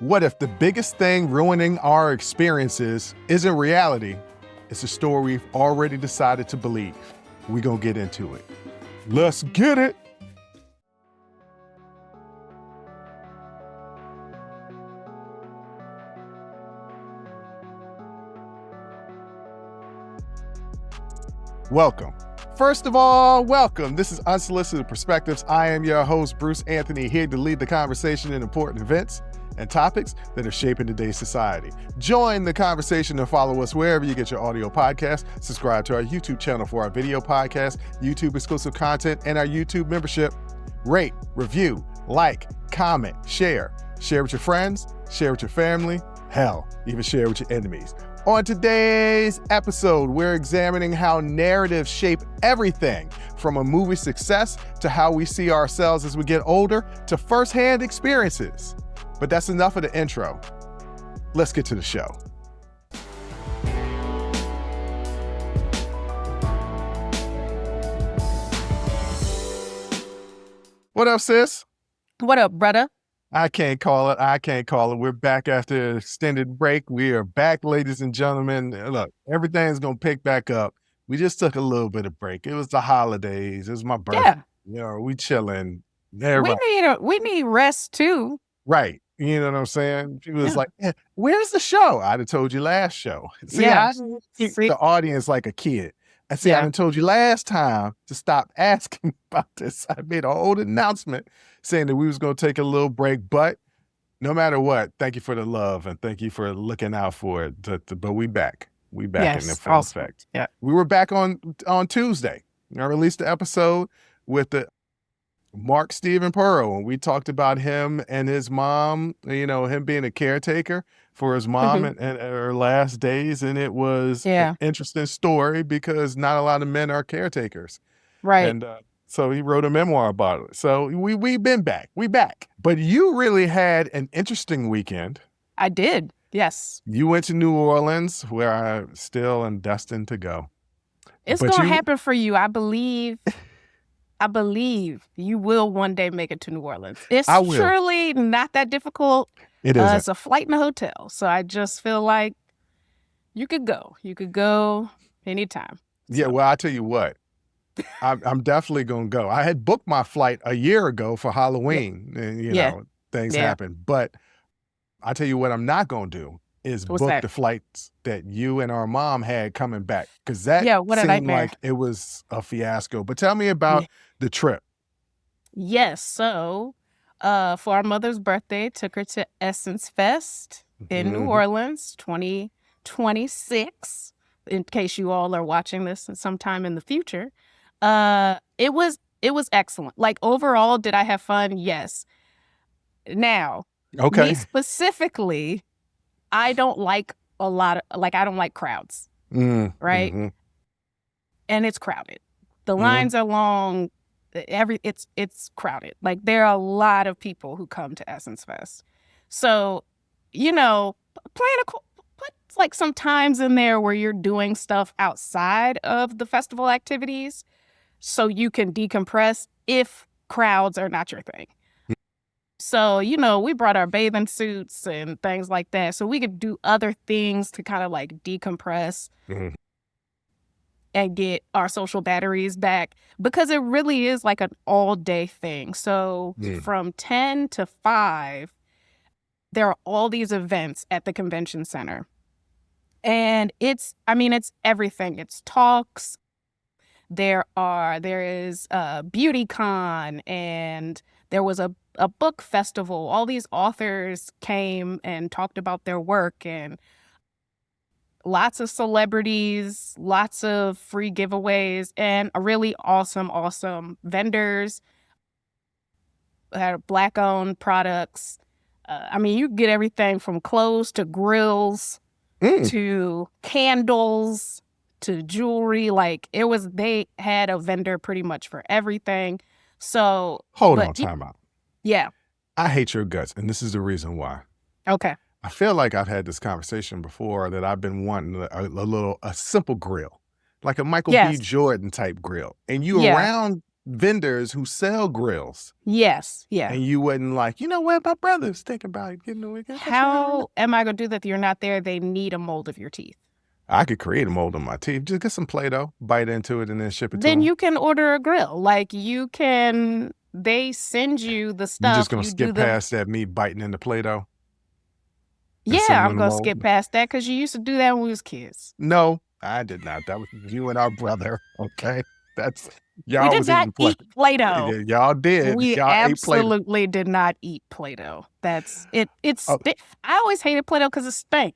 What if the biggest thing ruining our experiences isn't reality? It's a story we've already decided to believe. We're going to get into it. Let's get it. Welcome. First of all, welcome. This is Unsolicited Perspectives. I am your host, Bruce Anthony, here to lead the conversation in important events and topics that are shaping today's society. Join the conversation and follow us wherever you get your audio podcast. Subscribe to our YouTube channel for our video podcast, YouTube exclusive content, and our YouTube membership. Rate, review, like, comment, share. Share with your friends, share with your family, hell, even share with your enemies. On today's episode, we're examining how narratives shape everything from a movie's success to how we see ourselves as we get older to firsthand experiences. But that's enough of the intro. Let's get to the show. What up, sis? What up, brother? I can't call it. We're back after an extended break. We are back, ladies and gentlemen. Look, everything's going to pick back up. We just took a little bit of break. It was the holidays. It was my birthday. Yeah. You know, we chilling. We need rest too. Right. You know what I'm saying? She was like, where's the show? I'd have told you last show. See, I treat the audience like a kid. I said, I done told you last time to stop asking about this. I made an old announcement saying that we was going to take a little break, but no matter what, thank you for the love and thank you for looking out for it. But we back. We back in the full effect. Yeah. We were back on Tuesday. I released the episode with the Mark Steven Pearl, and we talked about him and his mom, you know, him being a caretaker for his mom and her last days. And it was an interesting story because not a lot of men are caretakers. Right. And so he wrote a memoir about it. So we've been back. We back. But you really had an interesting weekend. I did. Yes. You went to New Orleans, where I still am destined to go. It's going to happen for you. I believe you will one day make it to New Orleans. It's surely not that difficult. It isn't. It's a flight and a hotel. So I just feel like you could go. You could go anytime. Yeah, well, I tell you what. I'm definitely going to go. I had booked my flight a year ago for Halloween. And, you know, things happen. But I tell you what I'm not going to do is book the flights that you and our mom had coming back. Because that seemed like it was a fiasco. But tell me about the trip. Yes. So for our mother's birthday, took her to Essence Fest in New Orleans, 2026, in case you all are watching this sometime in the future. It was excellent. Like, overall, did I have fun? Yes. Now, me specifically, I don't like I don't like crowds, right? And it's crowded. The lines are long. It's crowded. Like, there are a lot of people who come to Essence Fest. So, you know, put like some times in there where you're doing stuff outside of the festival activities so you can decompress if crowds are not your thing. So, you know, we brought our bathing suits and things like that so we could do other things to kind of like decompress and get our social batteries back, because it really is like an all-day thing. So from 10 to 5, there are all these events at the convention center. And it's everything. It's talks. There is Beauty Con, and there was a book festival. All these authors came and talked about their work, and lots of celebrities, lots of free giveaways, and a really awesome vendors. Had Black-owned products. You get everything from clothes to grills to candles to jewelry. Like, they had a vendor pretty much for everything. So time out. Yeah. I hate your guts, and this is the reason why. Okay. I feel like I've had this conversation before that I've been wanting a simple grill, like a Michael B. Jordan type grill. And you around vendors who sell grills. Yes. Yeah. And you wouldn't like, you know what, my brother's thinking about getting away. How am I going to do that if you're not there? They need a mold of your teeth. I could create a mold of my teeth. Just get some Play-Doh, bite into it, and then ship it to Then them. you can order a grill. Like they send you the stuff. You're just going to skip past that me biting into Play-Doh? Yeah, I'm going to skip past that because you used to do that when we was kids. No, I did not. That was you and our brother, okay? Y'all we did was not eating eat Play-Doh. Y'all did. We y'all absolutely did not eat Play-Doh. That's it. I always hated Play-Doh because it stank.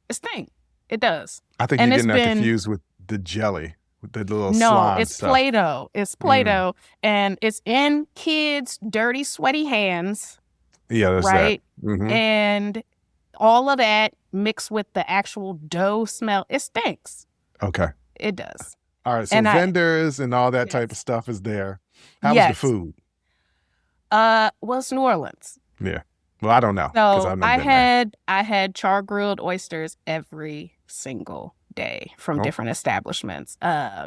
It stank. It does. I think you're getting that confused with the jelly, with the little slime it's stuff. Play-Doh. It's Play-Doh, and it's in kids' dirty, sweaty hands. Yeah, that's right. That. Mm-hmm. And all of that mixed with the actual dough smell, it stinks. Okay. It does. All right, so vendors and all that type of stuff is there. How was the food? Well, it's New Orleans. Yeah. Well, I don't know. So I had char-grilled oysters every single day from different establishments.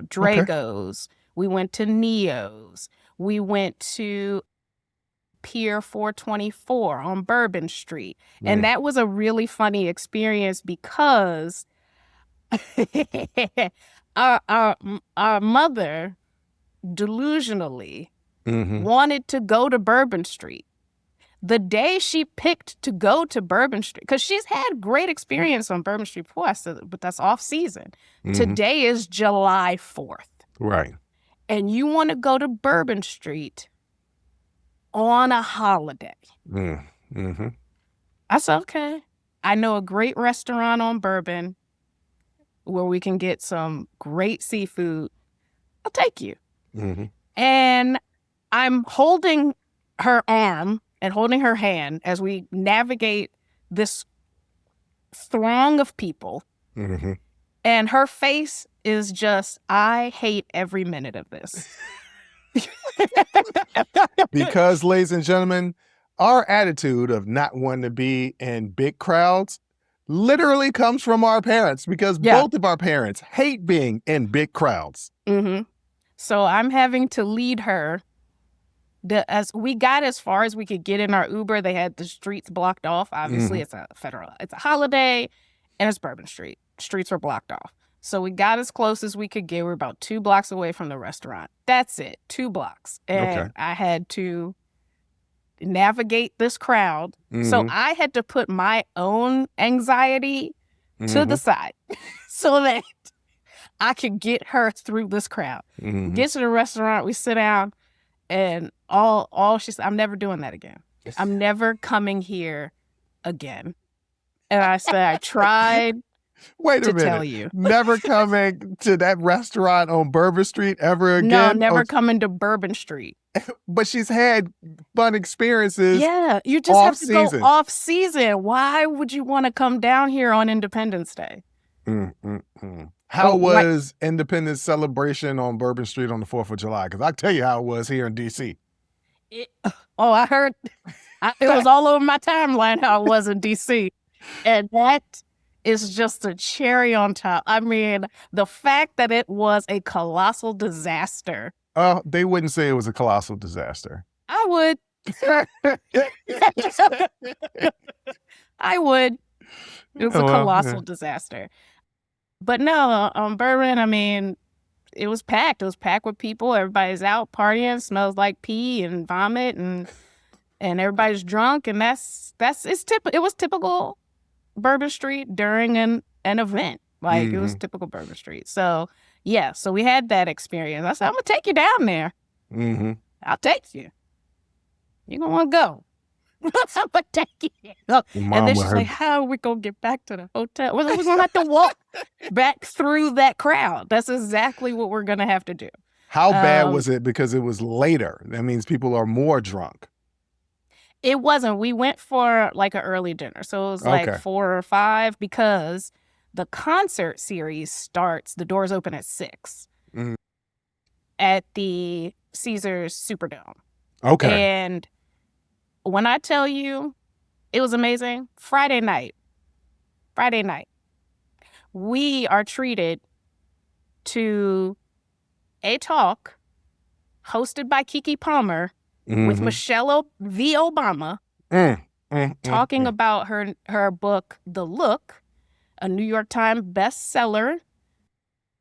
Drago's. Okay. We went to Neo's. We went to Pier 424 on Bourbon Street. And that was a really funny experience because our mother delusionally wanted to go to Bourbon Street. The day she picked to go to Bourbon Street, because she's had great experience on Bourbon Street before, I said, but that's off season. Today is July 4th. Right. And you want to go to Bourbon Street on a holiday. I said, okay. I know a great restaurant on Bourbon where we can get some great seafood. I'll take you. And I'm holding her arm and holding her hand as we navigate this throng of people. And her face is just, I hate every minute of this. Because, ladies and gentlemen, our attitude of not wanting to be in big crowds literally comes from our parents, because both of our parents hate being in big crowds. So I'm having to lead her. As we got as far as we could get in our Uber, they had the streets blocked off. Obviously, it's a holiday, and it's Bourbon Street. Streets were blocked off. So we got as close as we could get. We're about 2 blocks away from the restaurant. That's it, 2 blocks. And I had to navigate this crowd. So I had to put my own anxiety to the side so that I could get her through this crowd. Get to the restaurant, we sit down, and all she said, I'm never doing that again. I'm never coming here again. And I said, I tried. Wait a minute. Tell you. Never coming to that restaurant on Bourbon Street ever again? No, never coming to Bourbon Street. But she's had fun experiences. Yeah, you just have to go off season. Why would you want to come down here on Independence Day? How was Independence celebration on Bourbon Street on the 4th of July? Because I tell you how it was here in D.C. I heard it was all over my timeline how it was in D.C. And that is just a cherry on top. I mean, the fact that it was a colossal disaster. They wouldn't say it was a colossal disaster. I would. I would. It was a colossal disaster. But no, on Bourbon, I mean, it was packed. It was packed with people. Everybody's out partying. Smells like pee and vomit, and everybody's drunk. And it was typical Bourbon Street during an event. Like it was typical Bourbon Street. So yeah, so we had that experience. I said, I'm gonna take you down there. I'll take you. You're gonna want to go. I'm gonna take you. And then she's like, how are we gonna get back to the hotel? We're gonna have to walk back through that crowd. That's exactly what we're gonna have to do. How bad was it? Because it was later. That means people are more drunk. It wasn't. We went for like an early dinner. So it was like 4 or 5 because the concert series starts, the doors open at 6 at the Caesars Superdome. Okay. And when I tell you it was amazing, Friday night, we are treated to a talk hosted by Keke Palmer with Michelle V. Obama, talking about her book, The Look, a New York Times bestseller.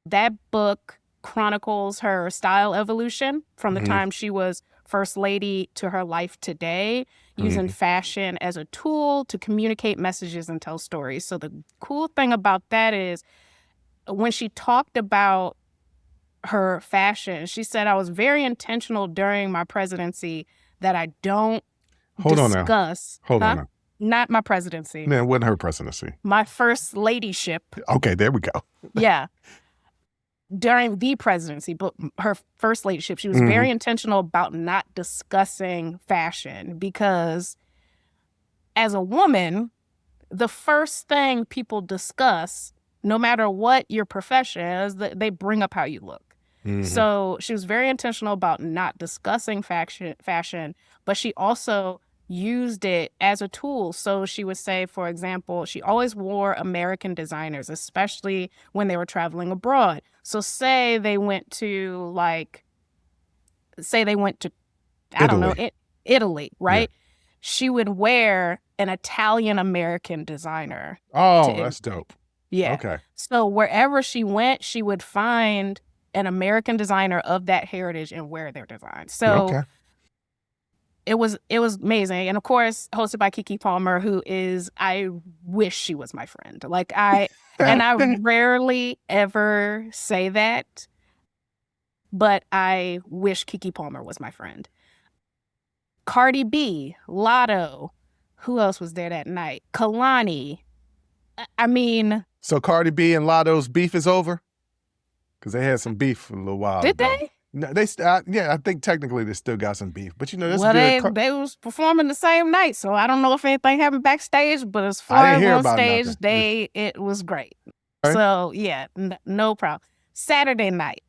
That book chronicles her style evolution from the time she was first lady to her life today, using fashion as a tool to communicate messages and tell stories. So the cool thing about that is when she talked about her fashion, she said, I was very intentional during my presidency that I don't discuss. Hold on now. Not my presidency. Man, wasn't her presidency. My first ladyship. Okay, there we go. Yeah. During the presidency, but her first ladyship, she was very intentional about not discussing fashion because as a woman, the first thing people discuss, no matter what your profession is, they bring up how you look. So she was very intentional about not discussing fashion, but she also used it as a tool. So she would say, for example, she always wore American designers, especially when they were traveling abroad. So say they went to Italy, right? Yeah. She would wear an Italian-American designer. Oh, that's dope. Yeah. Okay. So wherever she went, she would find an American designer of that heritage and wear their design. So it was amazing. And of course, hosted by Keke Palmer, who is, I wish she was my friend. And I rarely ever say that, but I wish Keke Palmer was my friend. Cardi B, Lotto, who else was there that night? Kalani. I mean. So Cardi B and Lotto's beef is over? Because they had some beef for a little while Did ago. they? No, I think technically they still got some beef. But that's good. They was performing the same night, so I don't know if anything happened backstage, but as far as on stage, it was great. Right. So, yeah, no problem. Saturday night.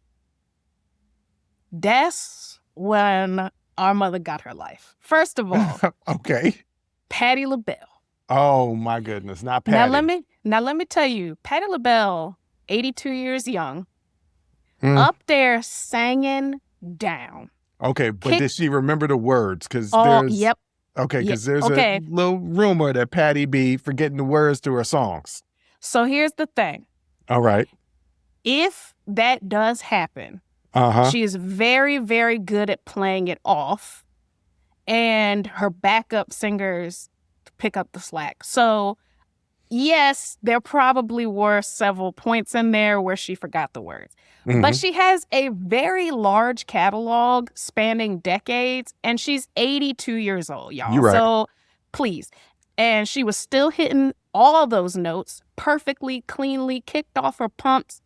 That's when our mother got her life. First of all. Okay. Patti LaBelle. Oh, my goodness. Not Patti. Now let me tell you, Patti LaBelle, 82 years young, up there singing down. Okay, but did she remember the words? Because Yep. Okay, because there's a little rumor that Patti be forgetting the words to her songs. So here's the thing. All right. If that does happen, she is very, very good at playing it off, and her backup singers pick up the slack. So yes, there probably were several points in there where she forgot the words. But she has a very large catalog spanning decades, and she's 82 years old, y'all. You're right. So please. And she was still hitting all those notes perfectly, cleanly, kicked off her pumps,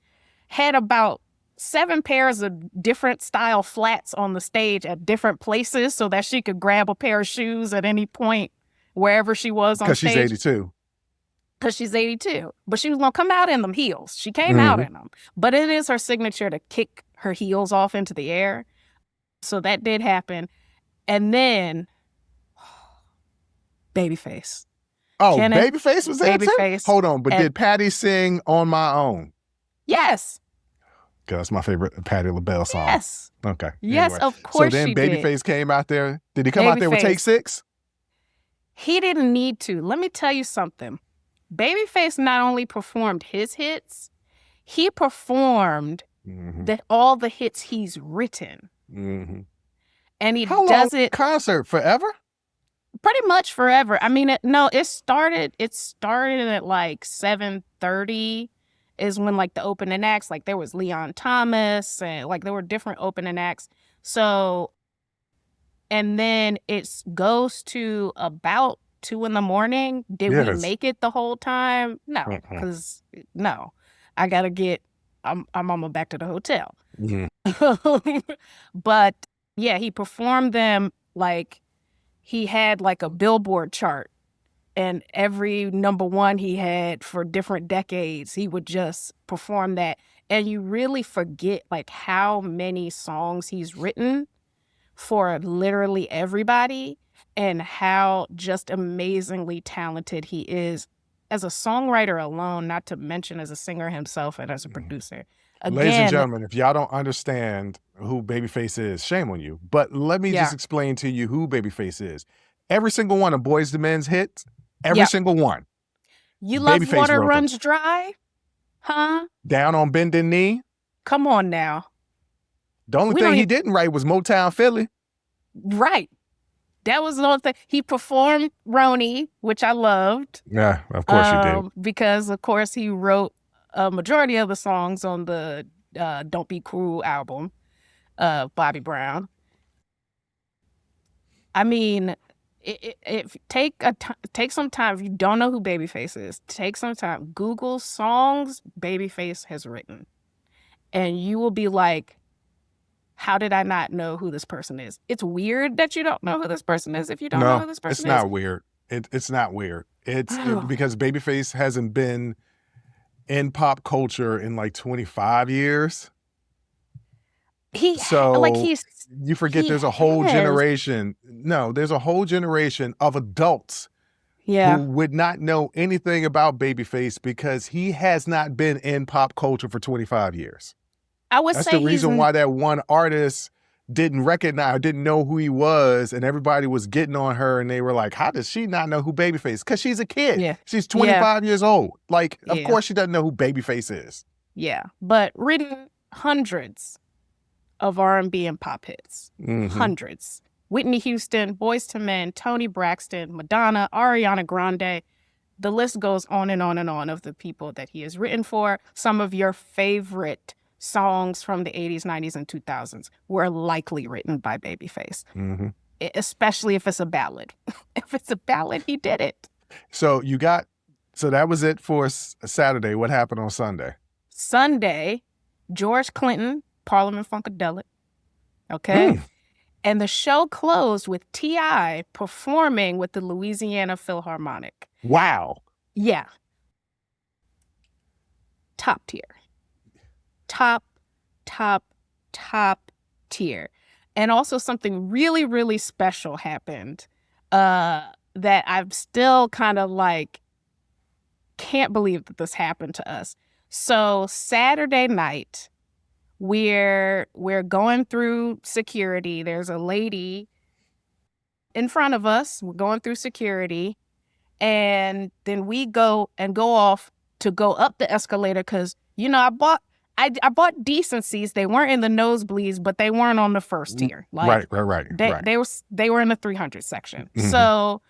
had about 7 pairs of different style flats on the stage at different places so that she could grab a pair of shoes at any point wherever she was on stage. Because she's 82. Because she's 82. But she was going to come out in them heels. She came out in them. But it is her signature to kick her heels off into the air. So that did happen. And then, Babyface. Oh, Babyface was there too? Hold on, but did Patti sing On My Own? Yes. Because that's my favorite Patti LaBelle song. Yes. Okay. Yes, anyway. of course she did. So then Babyface came out there. Did he come out there with Take 6? He didn't need to. Let me tell you something. Babyface not only performed his hits, he performed all the hits he's written. And he does it concert forever? Pretty much forever. I mean, it started at like 7:30 is when like the opening acts, like there was Leon Thomas and like there were different opening acts. So, and then it goes to about 2 a.m. Did we make it the whole time? No, because I gotta get. I'm on my back to the hotel. But yeah, he performed them like he had like a Billboard chart, and every number one he had for different decades, he would just perform that, and you really forget like how many songs he's written for literally everybody. And how just amazingly talented he is as a songwriter alone, not to mention as a singer himself and as a producer. Ladies and Again, gentlemen, if y'all don't understand who Babyface is, shame on you. But let me just explain to you who Babyface is. Every single one of Boyz II Men's hits, every single one. You love Babyface Water wrote Runs them. Dry? Huh? Down on Bended Knee. Come on now. The only thing he didn't write was Motown Philly. Right. That was the only thing. He performed Roni, which I loved. Yeah, of course you did. Because, of course, he wrote a majority of the songs on the Don't Be Cruel album, Bobby Brown. I mean, take some time. If you don't know who Babyface is, take some time. Google songs Babyface has written. And you will be like, how did I not know who this person is? It's weird that you don't know who this person is if you don't know who this person is. It's not weird. It's not weird. It's because Babyface hasn't been in pop culture in like 25 years. You forget there's a whole generation. No, there's a whole generation of adults who would not know anything about Babyface because he has not been in pop culture for 25 years. That's the reason why that one artist didn't recognize, didn't know who he was, and everybody was getting on her, and they were like, how does she not know who Babyface is? Because she's a kid. Yeah. She's 25 years old. Like, of course she doesn't know who Babyface is. Yeah, but written hundreds of R&B and pop hits. Mm-hmm. Hundreds. Whitney Houston, Boyz II Men, Toni Braxton, Madonna, Ariana Grande. The list goes on and on and on of the people that he has written for. Some of your favorite songs from the 80s, 90s, and 2000s were likely written by Babyface, especially if it's a ballad. If it's a ballad, he did it. So that was it for Saturday. What happened on Sunday? Sunday, George Clinton, Parliament Funkadelic, okay? And the show closed with T.I. performing with the Louisiana Philharmonic. Wow. Yeah. Top tier. Top tier. And also something really, really special happened that I'm still kind of like, can't believe that this happened to us. So Saturday night, we're going through security. There's a lady in front of us. We're going through security. And then we go off to go up the escalator because, I bought decencies. They weren't in the nosebleeds, but they weren't on the first tier. Right. They were in the 300 section. Mm-hmm. So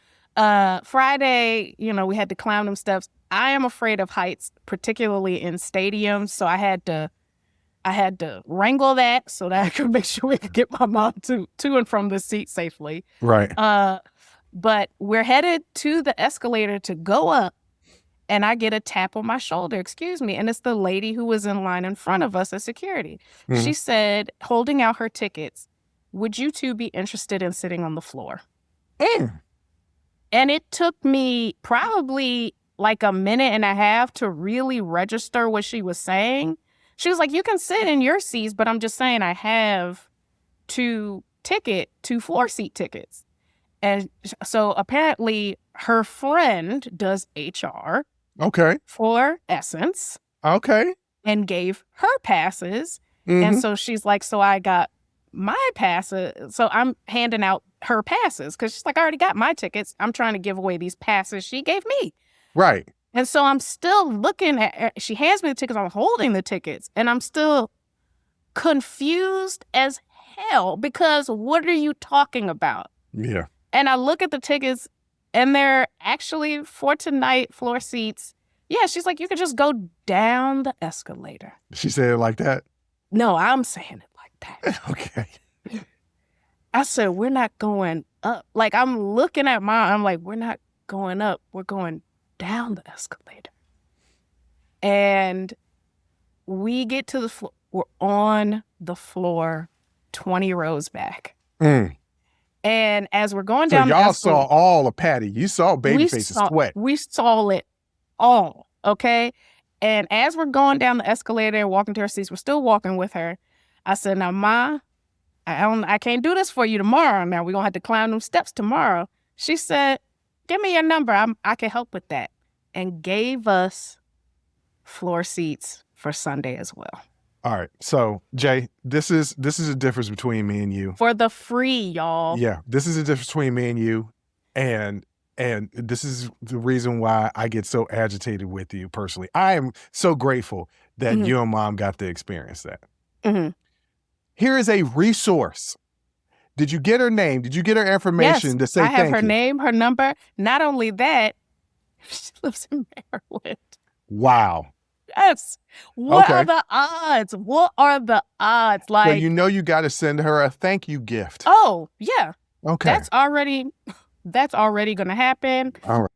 Friday, we had to climb them steps. I am afraid of heights, particularly in stadiums. So I had to wrangle that so that I could make sure we could get my mom to and from the seat safely. Right. But we're headed to the escalator to go up. And I get a tap on my shoulder, excuse me. And it's the lady who was in line in front of us at security. Mm-hmm. She said, holding out her tickets, would you two be interested in sitting on the floor? And it took me probably like a minute and a half to really register what she was saying. She was like, you can sit in your seats, but I'm just saying I have two floor seat tickets. And so apparently her friend does HR. Okay. For Essence. Okay. And gave her passes. Mm-hmm. And so she's like, so I got my passes. So I'm handing out her passes because she's like, I already got my tickets. I'm trying to give away these passes she gave me. Right. And so I'm still looking at her. She hands me the tickets. I'm holding the tickets. And I'm still confused as hell because what are you talking about? Yeah. And I look at the tickets and they're actually for tonight floor seats. Yeah, she's like, you could just go down the escalator. She said it like that? No, I'm saying it like that. Okay. I said, we're not going up. Like, I'm looking at I'm like, we're not going up. We're going down the escalator. And we get to the floor. We're on the floor 20 rows back. And as we're going down the escalator. So y'all saw all of Patti. You saw Babyface's sweat. We saw it all, okay? And as we're going down the escalator and walking to our seats, we're still walking with her. I said, now, Ma, I can't do this for you tomorrow. Now, we're going to have to climb them steps tomorrow. She said, give me your number. I can help with that. And gave us floor seats for Sunday as well. All right. So, Jay, this is a difference between me and you. For the free, y'all. Yeah, this is a difference between me and you, and this is the reason why I get so agitated with you personally. I am so grateful that you and Mom got to experience that. Mm-hmm. Here is a resource. Did you get her name? Did you get her information to say I have thank her you? name, her number. Not only that, she lives in Maryland. Wow. Yes. What are the odds? What are the odds? Like, well, you know, you got to send her a thank you gift. Oh, yeah. Okay. That's already going to happen. All right.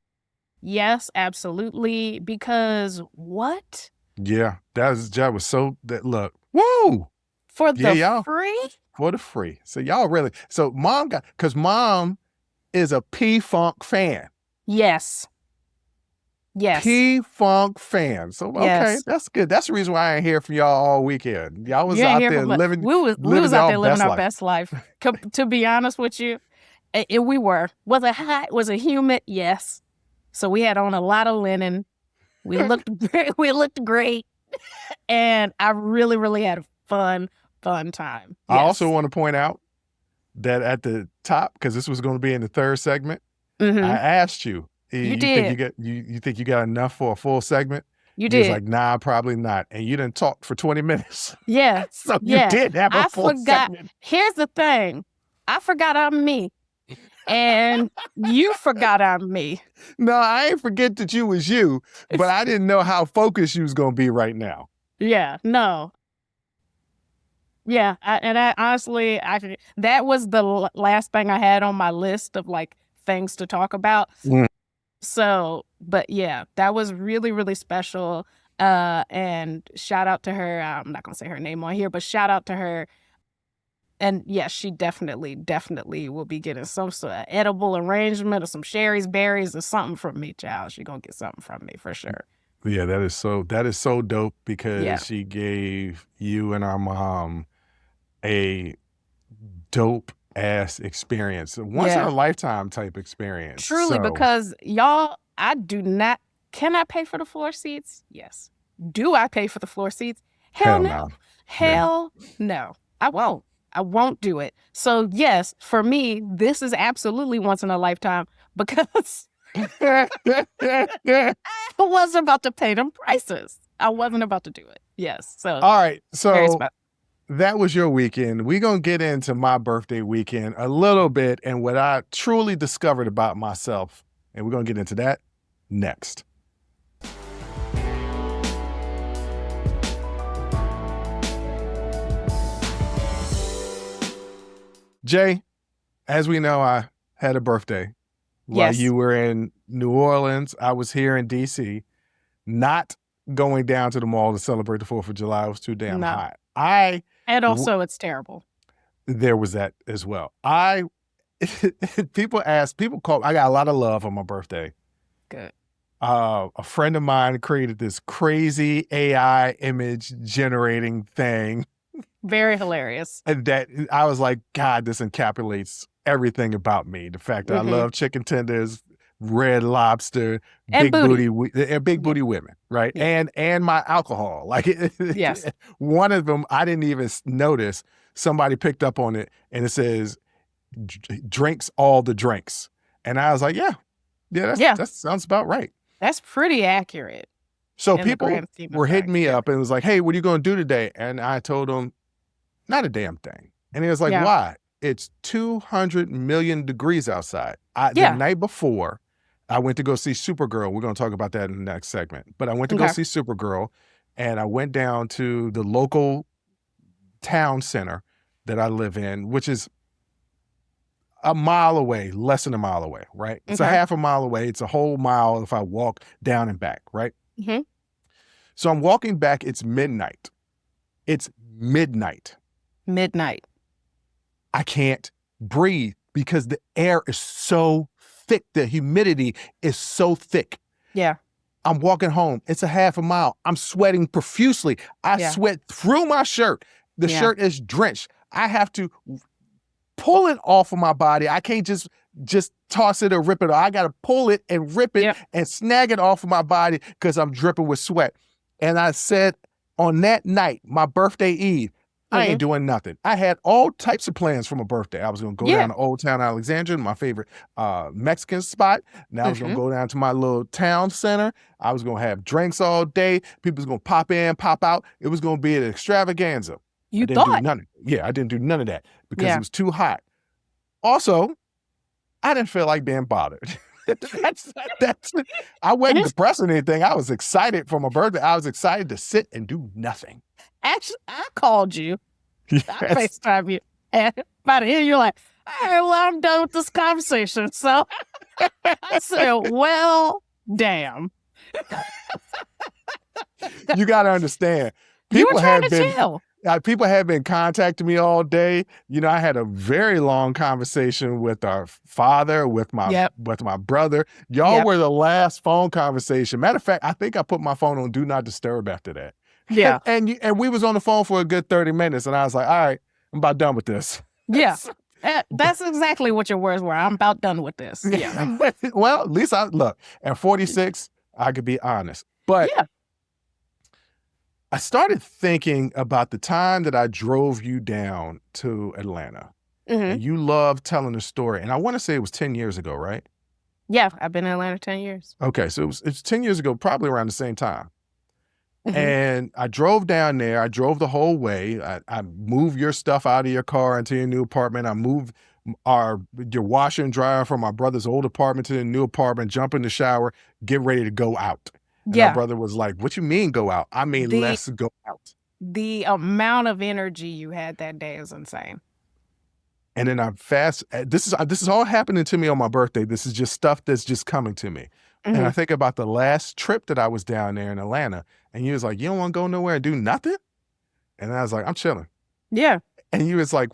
Yes, absolutely. Because what? Yeah, that was so that look. Woo! For the free? For the free. So y'all really, so Mom because Mom is a P-Funk fan. Yes. Yes. P-Funk fan. So, okay, yes. That's good. That's the reason why I ain't hear from y'all all weekend. Y'all was out there living. We was out there living our best life. To be honest with you, we were. Was it hot? Was it humid? Yes. So we had on a lot of linen. We looked great. We looked great. And I really, really had a fun time. Yes. I also want to point out that at the top, because this was going to be in the third segment, I asked you. You did. You think you got enough for a full segment? You did. He was like, nah, probably not. And you didn't talk for 20 minutes. Yeah. So you did have a full segment. Here's the thing. I forgot I'm me. And you forgot I'm me. No, I ain't forget that you was you, but I didn't know how focused you was going to be right now. Yeah, no. Yeah, honestly, that was the last thing I had on my list of like things to talk about. So, but yeah, that was really, really special. And shout out to her. I'm not going to say her name on here, but shout out to her. And yes, she definitely will be getting some sort of edible arrangement or some Sherry's berries or something from me, child. She's going to get something from me for sure. Yeah, that is so dope because she gave you and our mom a dope ass experience, once in a lifetime type experience. Truly, because y'all, can I pay for the floor seats? Yes. Do I pay for the floor seats? Hell no. Hell no. I won't do it. So yes, for me, this is absolutely once in a lifetime because I wasn't about to pay them prices. I wasn't about to do it. Yes. So all right. So that was your weekend. We're going to get into my birthday weekend a little bit and what I truly discovered about myself. And we're going to get into that next. Jay, as we know, I had a birthday while you were in New Orleans. I was here in D.C., not going down to the mall to celebrate the 4th of July. It was too damn hot. And also it's terrible. There was that as well. People call, I got a lot of love on my birthday. Good. A friend of mine created this crazy AI image generating thing. Very hilarious. And that I was like, God, this encapsulates everything about me. The fact that I love chicken tenders, Red Lobster, and big booty women, right? Yeah. And my alcohol. Like yes. One of them, I didn't even notice. Somebody picked up on it and it says, drinks all the drinks. And I was like, that sounds about right. That's pretty accurate. So people were hitting me up and it was like, hey, what are you going to do today? And I told them, not a damn thing. And he was like, why? It's 200 million degrees outside. The night before, I went to go see Supergirl. We're going to talk about that in the next segment. But I went to go see Supergirl, and I went down to the local town center that I live in, which is a mile away, less than a mile away, right? It's a half a mile away. It's a whole mile if I walk down and back, right? Mm-hmm. So I'm walking back. It's midnight. It's midnight. I can't breathe because the air is so thick. The humidity is so thick. Yeah. I'm walking home. It's a half a mile. I'm sweating profusely. I sweat through my shirt. The shirt is drenched. I have to pull it off of my body. I can't just toss it or rip it off. I got to pull it and rip it and snag it off of my body because I'm dripping with sweat. And I said On that night, my birthday Eve, I ain't doing nothing. I had all types of plans for my birthday. I was going to go down to Old Town Alexandria, my favorite Mexican spot. And I was going to go down to my little town center. I was going to have drinks all day. People was going to pop in, pop out. It was going to be an extravaganza. You I didn't thought? do none of it. Yeah, I didn't do none of that because it was too hot. Also, I didn't feel like being bothered. that's I wasn't depressed or anything. I was excited for my birthday. I was excited to sit and do nothing. Actually, I called you. Yes. I FaceTime you. And by the end, you're like, all right, well, I'm done with this conversation. So I said, well, damn. You got to understand. You were trying to chill. People have been contacting me all day. You know, I had a very long conversation with our father, with my brother. Y'all were the last phone conversation. Matter of fact, I think I put my phone on Do Not Disturb after that. Yeah. And we was on the phone for a good 30 minutes, and I was like, all right, I'm about done with this. Yeah. That's exactly what your words were. I'm about done with this. Yeah. Well, at least look, at 46, I could be honest. But I started thinking about the time that I drove you down to Atlanta. And you love telling the story. And I want to say it was 10 years ago, right? Yeah, I've been in Atlanta 10 years. Okay, so it's 10 years ago, probably around the same time. And I drove down there. I drove the whole way. I moved your stuff out of your car into your new apartment. I moved your washer and dryer from my brother's old apartment to the new apartment, jump in the shower, get ready to go out. And my brother was like, what you mean go out? I mean, let's go out. The amount of energy you had that day is insane. And then this is all happening to me on my birthday. This is just stuff that's just coming to me. And I think about the last trip that I was down there in Atlanta, and you was like, you don't want to go nowhere and do nothing? And I was like, I'm chilling. Yeah. And you was like,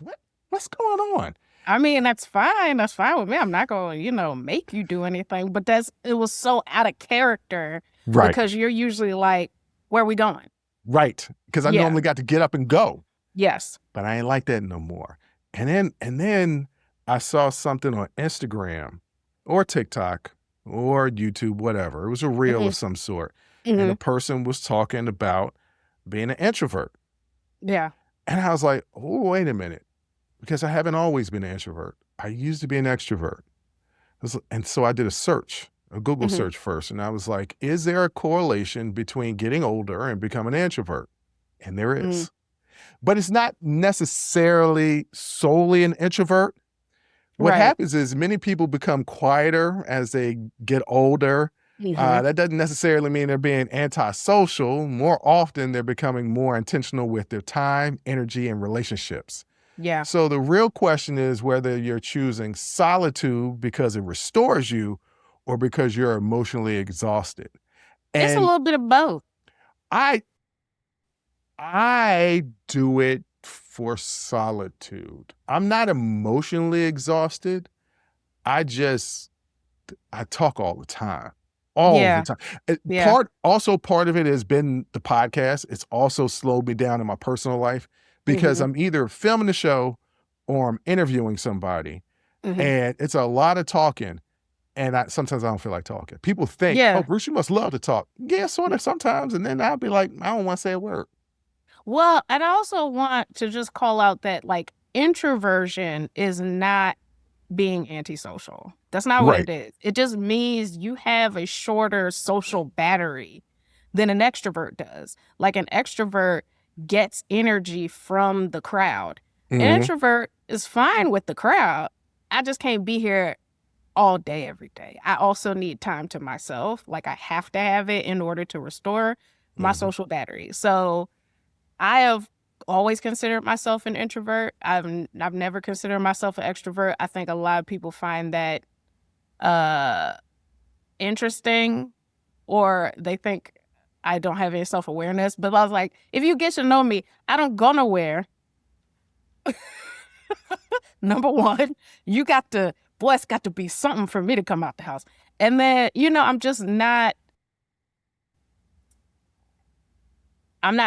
what's going on? I mean, that's fine. That's fine with me. I'm not going to, make you do anything. But it was so out of character. Right. Because you're usually like, where are we going? Right. Because I normally got to get up and go. Yes. But I ain't like that no more. And then I saw something on Instagram or TikTok or YouTube, whatever. It was a reel of some sort. And the person was talking about being an introvert. Yeah. And I was like, oh, wait a minute. Because I haven't always been an introvert. I used to be an extrovert. And so I did a Google search first. And I was like, is there a correlation between getting older and becoming an introvert? And there is. But it's not necessarily solely an introvert. What happens is many people become quieter as they get older. That doesn't necessarily mean they're being antisocial. More often, they're becoming more intentional with their time, energy, and relationships. Yeah. So the real question is whether you're choosing solitude because it restores you or because you're emotionally exhausted. And it's a little bit of both. I do it for solitude. I'm not emotionally exhausted. I talk all the time. All the time. Part of it has been the podcast. It's also slowed me down in my personal life because I'm either filming the show or I'm interviewing somebody. And it's a lot of talking. And sometimes I don't feel like talking. People think, oh, Bruce, you must love to talk. Yeah, sort of sometimes. And then I'll be like, I don't want to say a word. Well, and I also want to just call out that introversion is not being antisocial. That's not what it is. It just means you have a shorter social battery than an extrovert does. Like an extrovert gets energy from the crowd. An introvert is fine with the crowd. I just can't be here all day, every day. I also need time to myself. Like I have to have it in order to restore my social battery. So I have always considered myself an introvert. I've never considered myself an extrovert. I think a lot of people find that interesting, or they think I don't have any self-awareness. But I was like, if you get to know me, I don't go nowhere. Number one, it's got to be something for me to come out the house. And then, I'm just not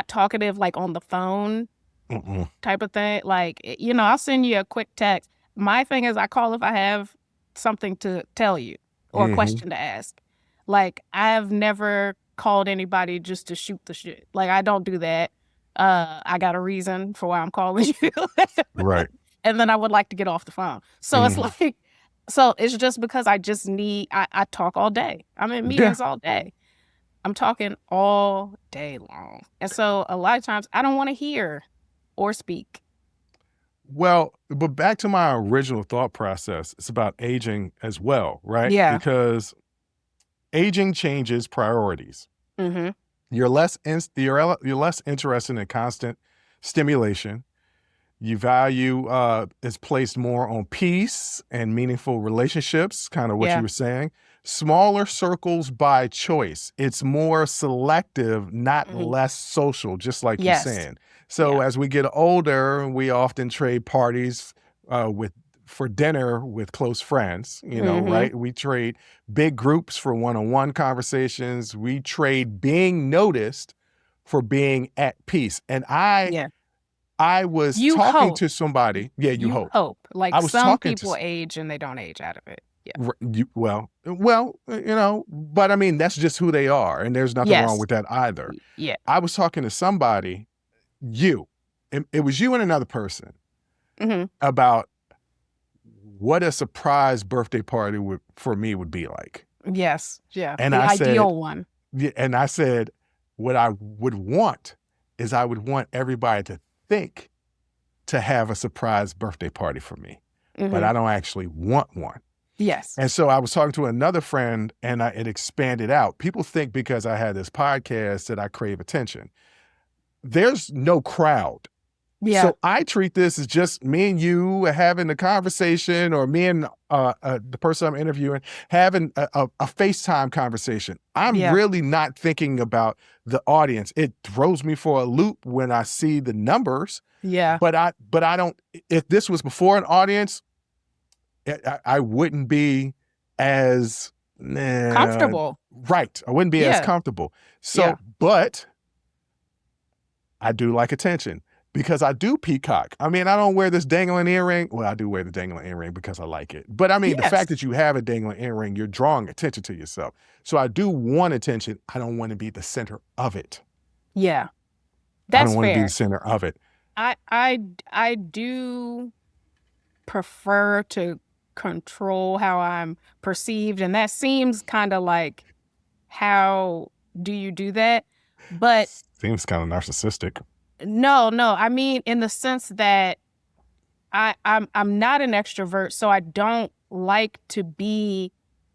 talkative on the phone type of thing. I'll send you a quick text. My thing is I call if I have something to tell you or a question to ask. I've never called anybody just to shoot the shit. Like, I don't do that. I got a reason for why I'm calling you. Right. And then I would like to get off the phone. So it's like, so it's just because I just need, I talk all day. I'm in meetings all day. I'm talking all day long. And so a lot of times I don't want to hear or speak. Well, but back to my original thought process, it's about aging as well, right? Yeah. Because aging changes priorities. Mm-hmm. You're less interested in constant stimulation. You value is placed more on peace and meaningful relationships, kind of what you were saying. Smaller circles by choice. It's more selective, not less social, just like you're saying. So as we get older, we often trade parties for dinner with close friends, you know, right? We trade big groups for one-on-one conversations. We trade being noticed for being at peace. And I was talking to somebody. Yeah, you hope. Like, I was some people age and they don't age out of it. Yeah. Well, you know, but I mean, that's just who they are. And there's nothing wrong with that either. Yeah. I was talking to somebody, it was you and another person, about what a surprise birthday party for me would be like. Yes. Yeah. And the I ideal one. Yeah, and I said, what I would want is I would want everybody to think to have a surprise birthday party for me, but I don't actually want one. Yes. And so I was talking to another friend and it expanded out. People think because I had this podcast that I crave attention. There's no crowd. Yeah. So I treat this as just me and you having a conversation, or me and the person I'm interviewing having a FaceTime conversation. I'm really not thinking about the audience. It throws me for a loop when I see the numbers. Yeah. But I don't, if this was before an audience, I wouldn't be as comfortable. Right. I wouldn't be as comfortable. So, but I do like attention. Because I do peacock. I mean, I don't wear this dangling earring. Well, I do wear the dangling earring because I like it. But I mean, the fact that you have a dangling earring, you're drawing attention to yourself. So I do want attention. I don't want to be the center of it. Yeah. That's fair. I don't want to be the center of it. I do prefer to control how I'm perceived. And that seems kind of like, how do you do that? But seems kind of narcissistic. No. I mean, in the sense that I'm not an extrovert, so I don't like to be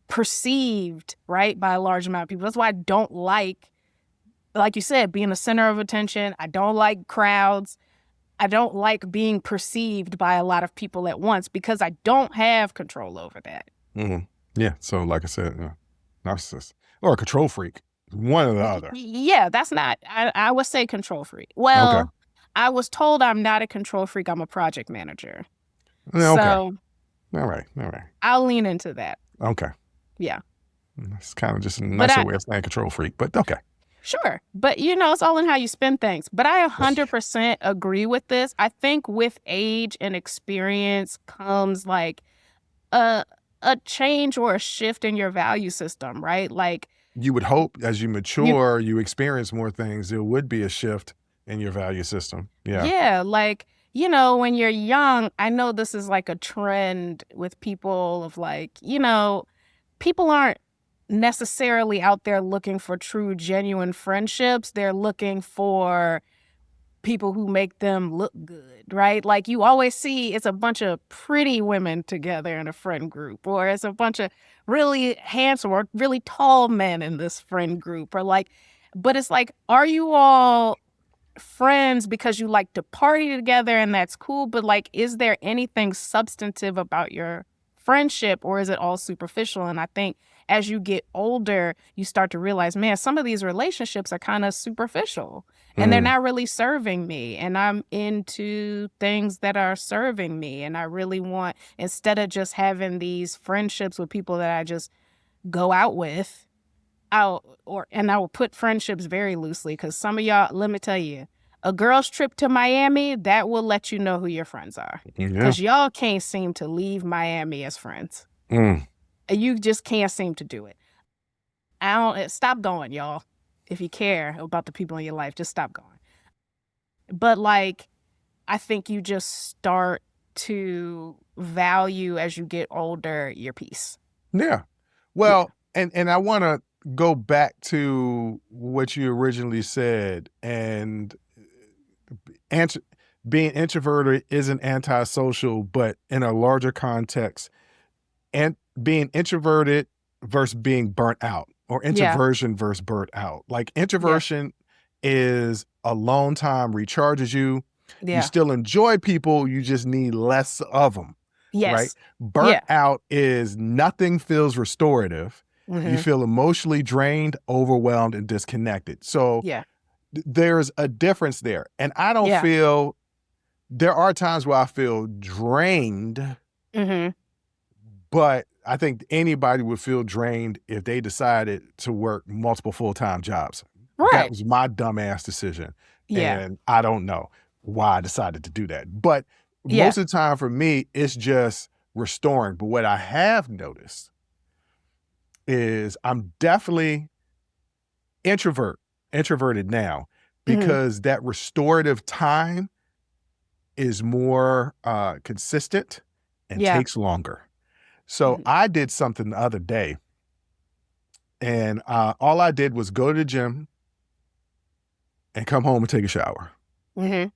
perceived, right, by a large amount of people. That's why I don't like you said, being the center of attention. I don't like crowds. I don't like being perceived by a lot of people at once because I don't have control over that. Yeah. So like I said, narcissist or a control freak. One or the other. Yeah, that's not, I would say control freak. Well, I was told I'm not a control freak. I'm a project manager. Okay. So, all right. I'll lean into that. Okay. Yeah. It's kind of just a nicer way of saying control freak, but okay. Sure. But, it's all in how you spend things. But I 100% agree with this. I think with age and experience comes like a change or a shift in your value system, right? Like, you would hope as you mature, you experience more things, there would be a shift in your value system. Yeah. Yeah. Like, when you're young, I know this is like a trend with people of like, people aren't necessarily out there looking for true, genuine friendships. They're looking for people who make them look good, right? Like, you always see it's a bunch of pretty women together in a friend group, or it's a bunch of really handsome or really tall men in this friend group, or like, but it's like, are you all friends because you like to party together and that's cool, but like, is there anything substantive about your friendship, or is it all superficial? And I think as you get older, you start to realize, man, some of these relationships are kind of superficial and they're not really serving me. And I'm into things that are serving me. And I really want, instead of just having these friendships with people that I just go out with, I will put friendships very loosely, because some of y'all, let me tell you, a girl's trip to Miami, that will let you know who your friends are. Because y'all can't seem to leave Miami as friends. You just can't seem to do it. Stop going, y'all. if you care about the people in your life, just stop going. But like, I think you just start to value as you get older your peace. Yeah. Well, and I want to go back to what you originally said, and being introverted isn't antisocial, but in a larger context, and being introverted versus being burnt out, or introversion versus burnt out. Like introversion is alone time, recharges you. You still enjoy people, you just need less of them. Right? Burnt out is nothing feels restorative. You feel emotionally drained, overwhelmed, and disconnected. So there's a difference there. And I don't feel, there are times where I feel drained, but I think anybody would feel drained if they decided to work multiple full-time jobs. Right. That was my dumbass decision. And I don't know why I decided to do that. But most of the time for me, it's just restoring. But what I have noticed is I'm definitely introverted now, because that restorative time is more consistent and takes longer. So I did something the other day, and all I did was go to the gym and come home and take a shower. And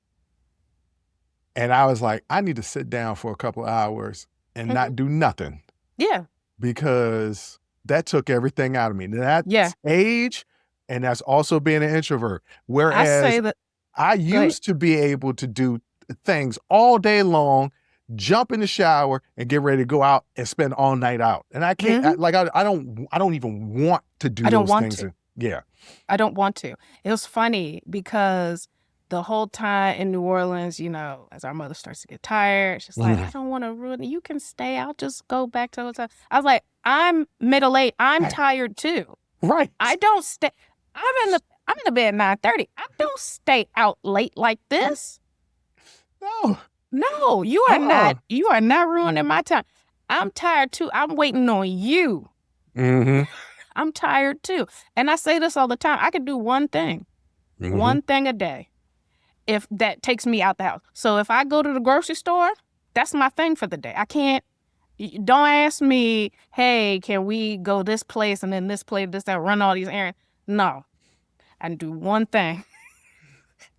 I was like, I need to sit down for a couple of hours and not do nothing. Because that took everything out of me. That's age, and that's also being an introvert. Whereas I used to be able to do things all day long, jump in the shower and get ready to go out and spend all night out. And I can't, I don't even want to do those things. I don't want to. It was funny because the whole time in New Orleans, you know, as our mother starts to get tired, she's like, I don't want to ruin it. You can stay. I'll just go back to the hotel. I was like, I'm middle-aged. I'm tired too. Right. I don't stay. I'm in the bed at 9:30. I don't stay out late like this. No, you are not. You are not ruining my time. I'm tired too. I'm waiting on you. I'm tired too. And I say this all the time. I can do one thing. One thing a day. If that takes me out the house. So if I go to the grocery store, that's my thing for the day. I can't, don't ask me, hey, can we go this place and then this place, this, that, run all these errands. No, I do one thing.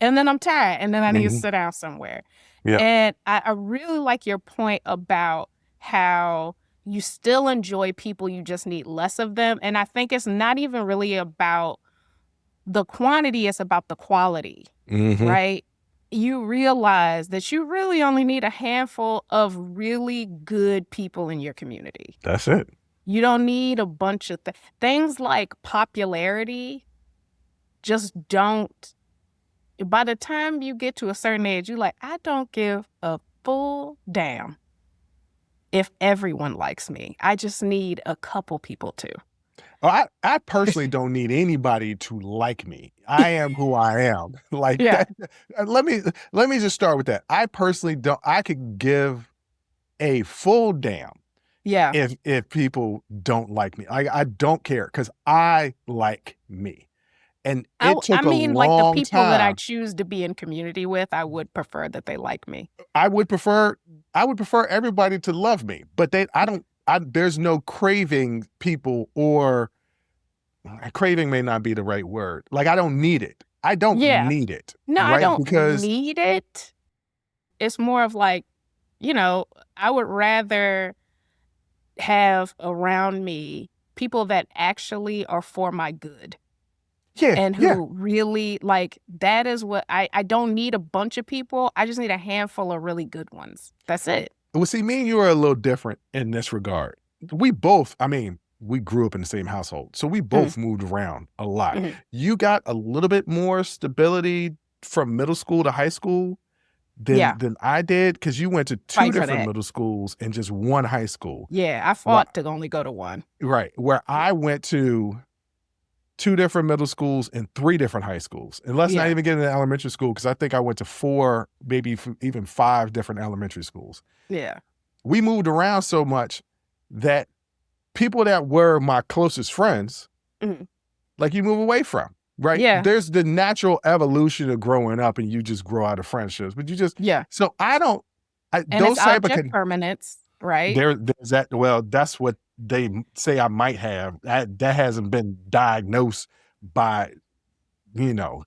And then I'm tired, and then I need to sit down somewhere. And I really like your point about how you still enjoy people, you just need less of them. And I think it's not even really about the quantity, it's about the quality, right? You realize that you really only need a handful of really good people in your community. That's it. You don't need a bunch of things like popularity. Just don't. By the time you get to a certain age, you're like, I don't give a full damn if everyone likes me. I just need a couple people to. Oh, I personally don't need anybody to like me. I am who I am. Like that. Let me just start with that. I personally don't. I could give a full damn. If people don't like me, I don't care, because I like me. And it took a long like the people time. That I choose to be in community with, I would prefer that they like me. I would prefer everybody to love me, but there's no craving people, or craving may not be the right word. Like, I don't need it. I don't need it. No, right? I don't need it. It's more of like, you know, I would rather have around me people that actually are for my good. And who really, like, that is what I don't need a bunch of people. I just need a handful of really good ones. That's it. Well, see, me and you are a little different in this regard. We both, we grew up in the same household, so we both moved around a lot. You got a little bit more stability from middle school to high school than I did, because you went to two different middle schools and just one high school. I fought to only go to one. Right. Where I went to 2 different middle schools and 3 different high schools. And let's not even get into elementary school, because I think I went to 4, maybe even 5 different elementary schools. We moved around so much that people that were my closest friends, like, you move away from. right? Yeah. There's the natural evolution of growing up and you just grow out of friendships, but you just, Yeah. so And those it's type of, object permanence, right? there's that, well, that's what they say I might have. That hasn't been diagnosed by,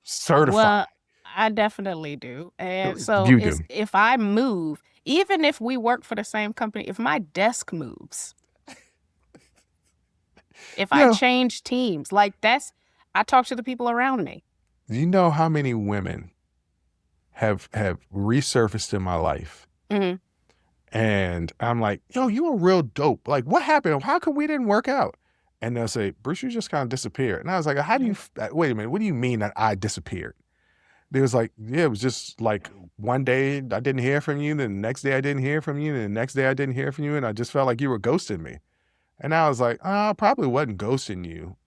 certified. Well, I definitely do. And so You do. it's if I move, even if we work for the same company, if my desk moves, if I Yeah. change teams, I talk to the people around me. You know how many women have resurfaced in my life, Hmm. and I'm like, yo, you are real dope. Like, what happened? How come we didn't work out? And they'll say, Bruce, you just kind of disappeared. And I was like, how do you, wait a minute, what do you mean that I disappeared? They was like, yeah, it was just like one day I didn't hear from you, then the next day I didn't hear from you, and the next day I didn't hear from you, and I just felt like you were ghosting me. And I was like, I probably wasn't ghosting you,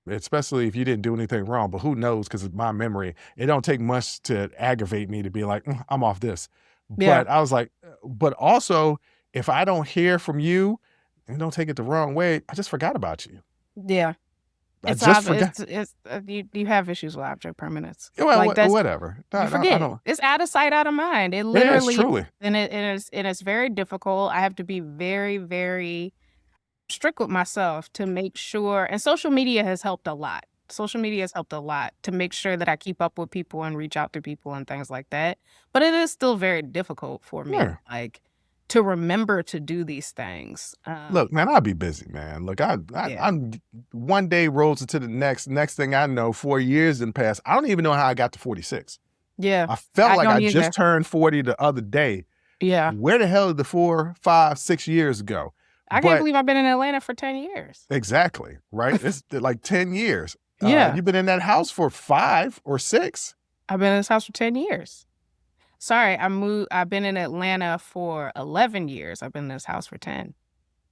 especially if you didn't do anything wrong, but who knows, because of my memory, it don't take much to aggravate me to be like, I'm off this. Yeah. But I was like, but also, if I don't hear from you, and don't take it the wrong way, I just forgot about you. Yeah. I just forgot. You have issues with object permanence. Well, Like that's whatever. you I forget. don't. It's out of sight, out of mind. It It is literally truly. and it's very difficult. I have to be very, very strict with myself to make sure, and social media has helped a lot. Social media has helped a lot to make sure that I keep up with people and reach out to people and things like that. But it is still very difficult for me, Yeah. to remember to do these things. Look, man, I'll be busy, man. Look, I'm one day rolls into the next. Next thing I know, 4 years didn't pass. I don't even know how I got to 46. Yeah. I felt like don't I either. just turned 40 the other day. Yeah. Where the hell did the 4, 5, 6 years go? I can't believe I've been in Atlanta for 10 years. Exactly, right? It's like 10 years. Yeah. You've been in that house for 5 or 6. I've been in this house for 10 years. Sorry, I've been in Atlanta for 11 years. I've been in this house for 10.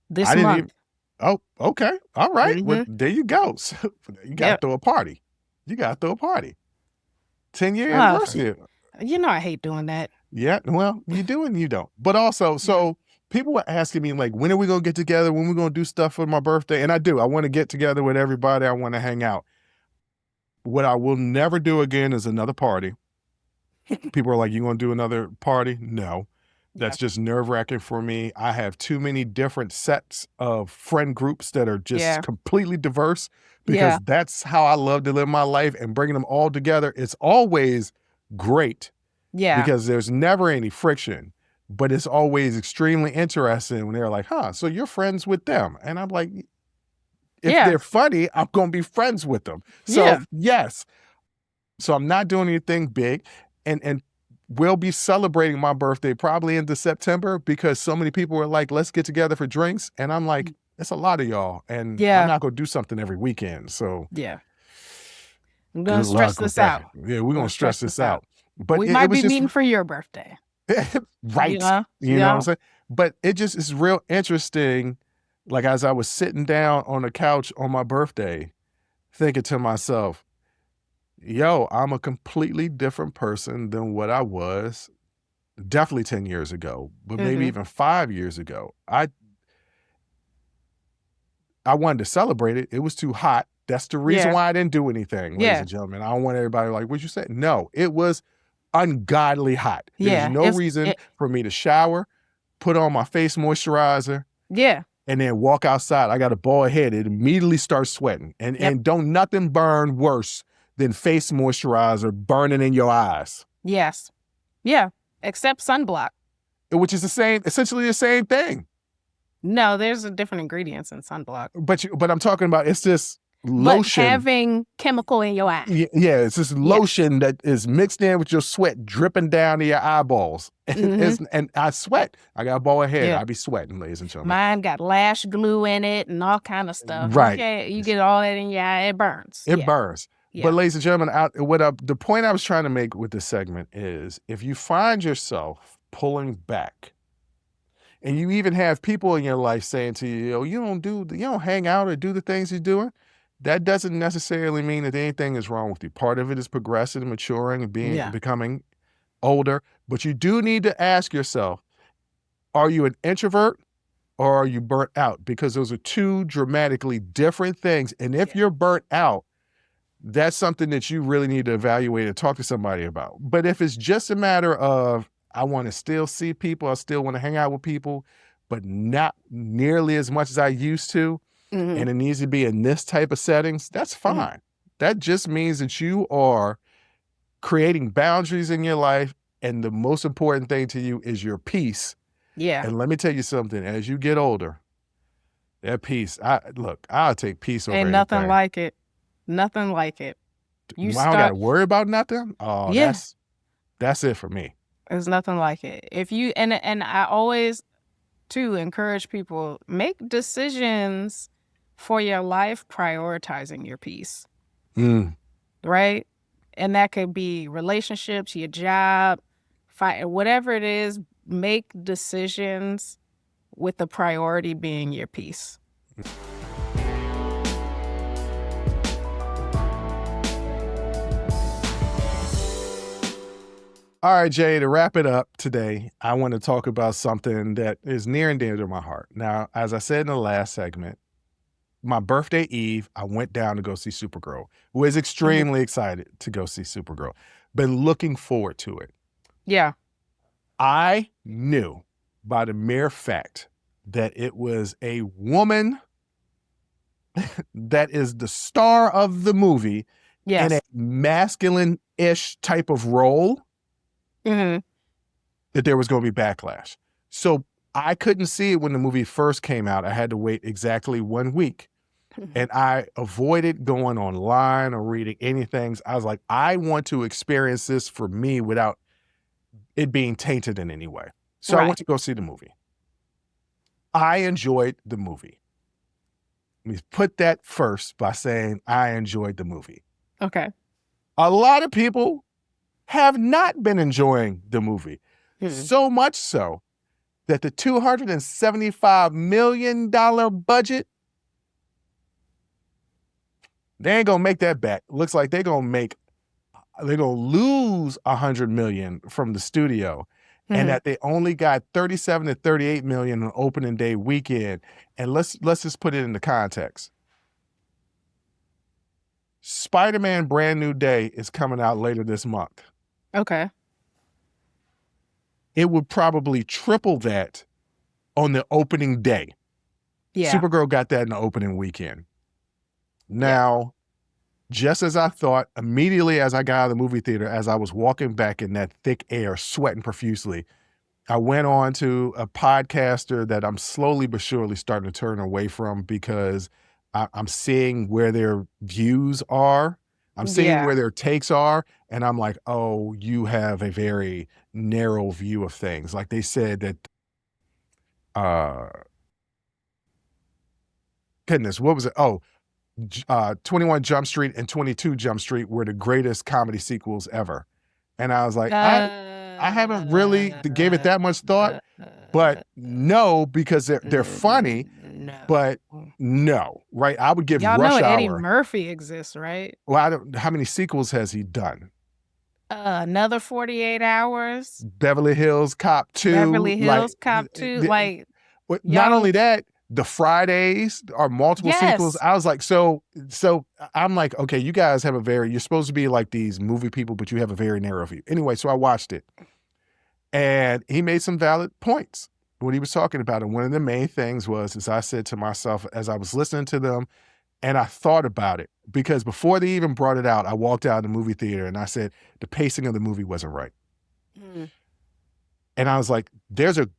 This month. Oh, okay. All right. Well, Mhm. there you go. So, you got to Yep. throw a party. 10-year Oh, anniversary. I hate doing that. Yeah, well, you do and you don't. But also, so people were asking me, like, when are we going to get together? When are we going to do stuff for my birthday? And I do. I want to get together with everybody. I want to hang out. What I will never do again is another party. People are like, you going to do another party? No. That's just nerve-wracking for me. I have too many different sets of friend groups that are just completely diverse, because that's how I love to live my life, and bringing them all together, it's always great. Yeah. Because there's never any friction, but it's always extremely interesting when they're like, so you're friends with them. And I'm like, if they're funny, I'm going to be friends with them. So yes. So I'm not doing anything big, and we'll be celebrating my birthday probably into September, because so many people were like, let's get together for drinks. And I'm like, it's a lot of y'all, and I'm not going to do something every weekend. So I'm going to stress this out. Yeah, we're going to stress this out. But we might be meeting for your birthday. Right. You know what I'm saying? But it just is real interesting. Like, as I was sitting down on the couch on my birthday, thinking to myself, yo, I'm a completely different person than what I was definitely 10 years ago, but maybe even 5 years ago. I wanted to celebrate it. It was too hot. That's the reason why I didn't do anything, ladies and gentlemen. I don't want everybody like, what'd you say? No, it was ungodly hot. There's no reason for me to shower, put on my face moisturizer, and then walk outside. I got a bald head. It immediately starts sweating. And don't nothing burn worse than face moisturizer burning in your eyes. Yes. Yeah. Except sunblock. Which is essentially the same thing. No, there's different ingredients in sunblock. But I'm talking about, it's this lotion. But having chemical in your eye. Yeah, it's this lotion that is mixed in with your sweat dripping down to your eyeballs. And I sweat. I got a bald head. I be sweating, ladies and gentlemen. Mine got lash glue in it and all kind of stuff. Right. Okay, you get all that in your eye, it burns. It burns. Yeah. But ladies and gentlemen, the point I was trying to make with this segment is, if you find yourself pulling back, and you even have people in your life saying to you, oh, you don't hang out or do the things you're doing, that doesn't necessarily mean that anything is wrong with you. Part of it is progressing and maturing and becoming older. But you do need to ask yourself, are you an introvert or are you burnt out? Because those are two dramatically different things. And if you're burnt out, that's something that you really need to evaluate and talk to somebody about. But if it's just a matter of, I want to still see people, I still want to hang out with people, but not nearly as much as I used to, and it needs to be in this type of settings, that's fine. That just means that you are creating boundaries in your life, and the most important thing to you is your peace. Yeah. And let me tell you something, as you get older, that peace, I'll take peace over Ain't anything. nothing like it. Nothing like it. I don't got to worry about nothing? Oh, yeah. That's it for me. There's nothing like it. If you, and I always, too, encourage people, make decisions for your life prioritizing your peace. Right? And that could be relationships, your job, whatever it is, make decisions with the priority being your peace. All right, Jay, to wrap it up today, I want to talk about something that is near and dear to my heart. Now, as I said in the last segment, my birthday eve, I went down to go see Supergirl. Was extremely excited to go see Supergirl. Been looking forward to it. Yeah. I knew by the mere fact that it was a woman that is the star of the movie in a masculine-ish type of role, that there was going to be backlash. So I couldn't see it when the movie first came out. I had to wait exactly 1 week. And I avoided going online or reading anything. I was like, I want to experience this for me without it being tainted in any way. So I went to go see the movie. I enjoyed the movie. Let me put that first by saying I enjoyed the movie. Okay. A lot of people have not been enjoying the movie. So much so that the $275 million budget, they ain't gonna make that back. Looks like they're gonna lose $100 million from the studio, and that they only got 37 to 38 million on opening day weekend. And let's just put it into context. Spider-Man Brand New Day is coming out later this month. Okay. It would probably triple that on the opening day. Yeah. Supergirl got that in the opening weekend. Now, just as I thought, immediately as I got out of the movie theater, as I was walking back in that thick air, sweating profusely, I went on to a podcaster that I'm slowly but surely starting to turn away from because I'm seeing where their views are. I'm seeing where their takes are. And I'm like, oh, you have a very narrow view of things. Like they said that, goodness, what was it? Oh, 21 Jump Street and 22 Jump Street were the greatest comedy sequels ever. And I was like, I haven't really gave it that much thought, but no, because they're funny, but no, right? I would give Y'all Rush know Hour. Eddie Murphy exists, right? Well, how many sequels has he done? Another 48 Hours. Beverly Hills Cop 2. Beverly Hills Cop 2. Not only that, the Fridays are multiple sequels. I was like, so I'm like, okay, you guys have you're supposed to be like these movie people, but you have a very narrow view. Anyway, so I watched it. And he made some valid points when he was talking about it. One of the main things was, as I said to myself, as I was listening to them, and I thought about it, because before they even brought it out, I walked out of the movie theater and I said, the pacing of the movie wasn't right. And I was like, there's a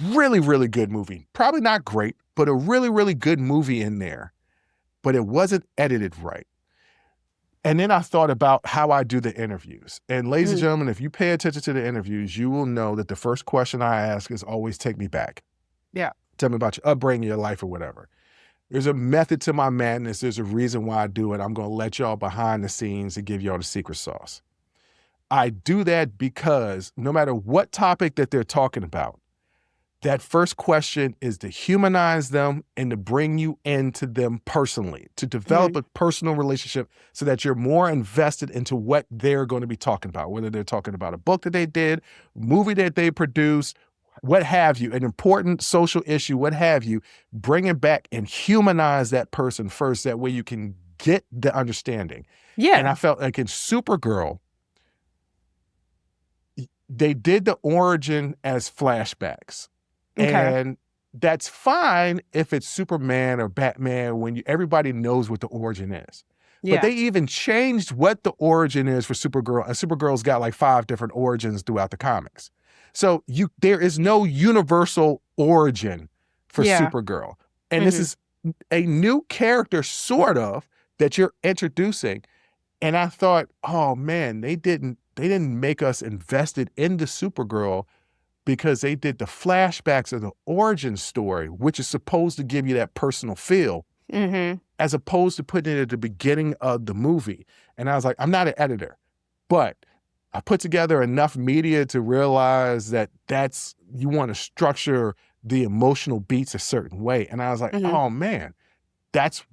really, really good movie. Probably not great, but a really, really good movie in there. But it wasn't edited right. And then I thought about how I do the interviews. And ladies and gentlemen, if you pay attention to the interviews, you will know that the first question I ask is always, take me back. Yeah. Tell me about your upbringing, your life, or whatever. There's a method to my madness. There's a reason why I do it. I'm going to let y'all behind the scenes and give y'all the secret sauce. I do that because no matter what topic that they're talking about, that first question is to humanize them and to bring you into them personally, to develop a personal relationship so that you're more invested into what they're going to be talking about, whether they're talking about a book that they did, movie that they produced, what have you, an important social issue, what have you. Bring it back and humanize that person first. That way you can get the understanding. Yeah. And I felt like in Supergirl, they did the origin as flashbacks. Okay. And that's fine if it's Superman or Batman when everybody knows what the origin is. But Yeah. they even changed what the origin is for Supergirl. And Supergirl's got like 5 different origins throughout the comics. So there is no universal origin for Supergirl. And this is a new character, sort of, that you're introducing. And I thought, oh man, they didn't make us invested into Supergirl because they did the flashbacks of the origin story, which is supposed to give you that personal feel, as opposed to putting it at the beginning of the movie. And I was like, I'm not an editor, but I put together enough media to realize that you want to structure the emotional beats a certain way. And I was like, oh man, that's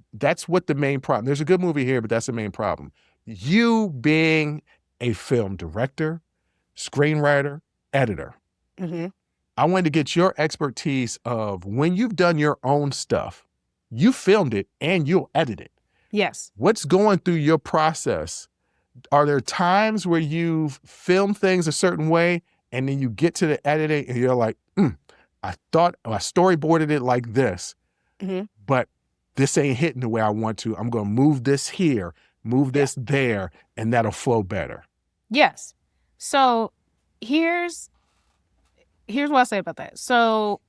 what the main problem. There's a good movie here, but that's the main problem. You being a film director, screenwriter, editor, I wanted to get your expertise of when you've done your own stuff, you filmed it and you'll edit it. Yes. What's going through your process? Are there times where you've filmed things a certain way and then you get to the editing and you're like, I thought I storyboarded it like this, but this ain't hitting the way I want to. I'm going to move this here, move this there, and that'll flow better. Yes. So here's what I'll say about that. So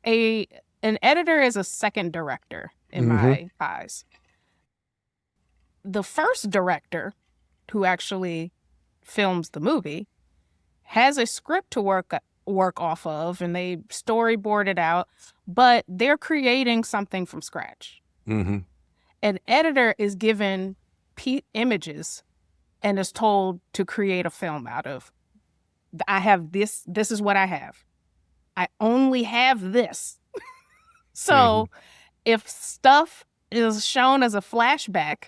an editor is a second director in my eyes. The first director, who actually films the movie, has a script to work off of, and they storyboard it out, but they're creating something from scratch. An editor is given images and is told to create a film out of. I have this is what I have. I only have this. So if stuff is shown as a flashback,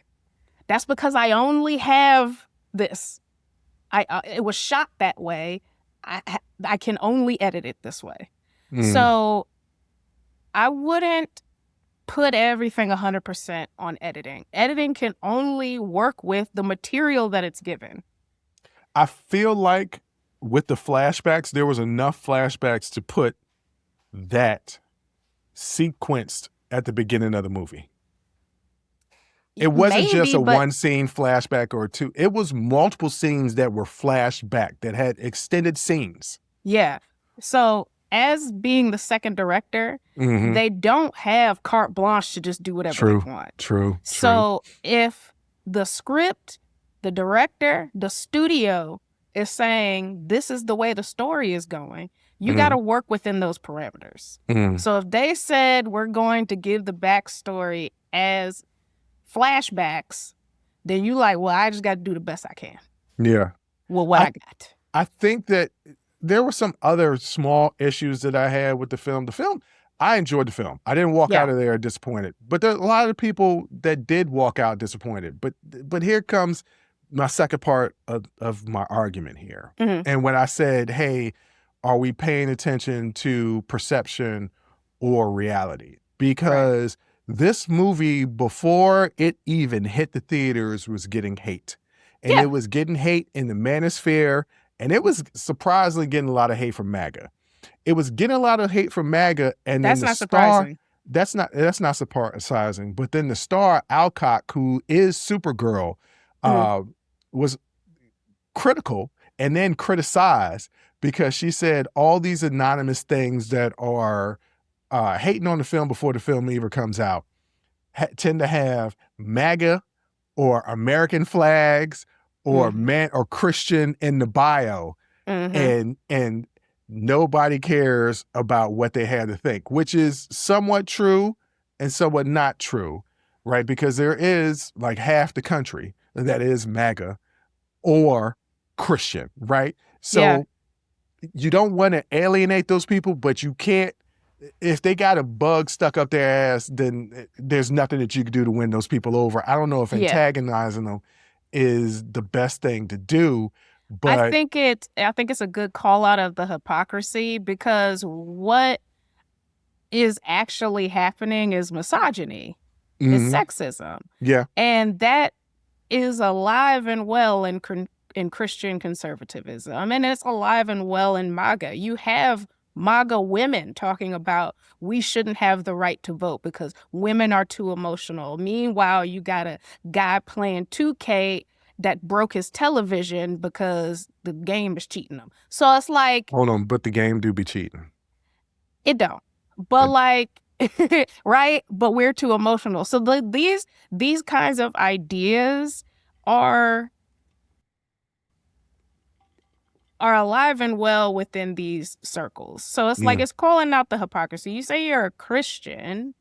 that's because I only have this. It was shot that way. I can only edit it this way. So I wouldn't put everything 100% on editing. Editing can only work with the material that it's given. I feel like with the flashbacks, there was enough flashbacks to put that sequenced at the beginning of the movie. It wasn't just a one scene flashback or two. It was multiple scenes that were flashback, that had extended scenes. Yeah. So as being the second director, they don't have carte blanche to just do whatever they want. True. So if the script, the director, the studio is saying this is the way the story is going, you got to work within those parameters. So if they said we're going to give the backstory as flashbacks, then you like, well, I just got to do the best I can. Yeah. Well, what I got. I think that there were some other small issues that I had with the film. I enjoyed the film. I didn't walk out of there disappointed. But there are a lot of people that did walk out disappointed. But here comes my second part of my argument here. And when I said, hey, are we paying attention to perception or reality? Because this movie, before it even hit the theaters, was getting hate. And it was getting hate in the manosphere. And it was surprisingly getting a lot of hate from MAGA. It was getting a lot of hate from MAGA, and that's then not surprising. That's not surprising. But then the star Alcock, who is Supergirl, was critical and then criticized because she said all these anonymous things that are hating on the film before the film even comes out tend to have MAGA or American flags or or Christian in the bio, and nobody cares about what they had to think, which is somewhat true and somewhat not true, right? Because there is like half the country that is MAGA or Christian, right? So you don't want to alienate those people, but you can't. If they got a bug stuck up their ass, then there's nothing that you can do to win those people over. I don't know if antagonizing them is the best thing to do, but I think it's a good call out of the hypocrisy, because what is actually happening is misogyny. is Mhm. sexism. Yeah. And that is alive and well in Christian conservatism, and it's alive and well in MAGA. You have MAGA women talking about we shouldn't have the right to vote because women are too emotional. Meanwhile, you got a guy playing 2K that broke his television because the game is cheating him. So it's like, Hold on, but the game do be cheating. it don't. But like, right? But we're too emotional. So these kinds of ideas are alive and well within these circles. So it's like, it's calling out the hypocrisy. You say you're a Christian,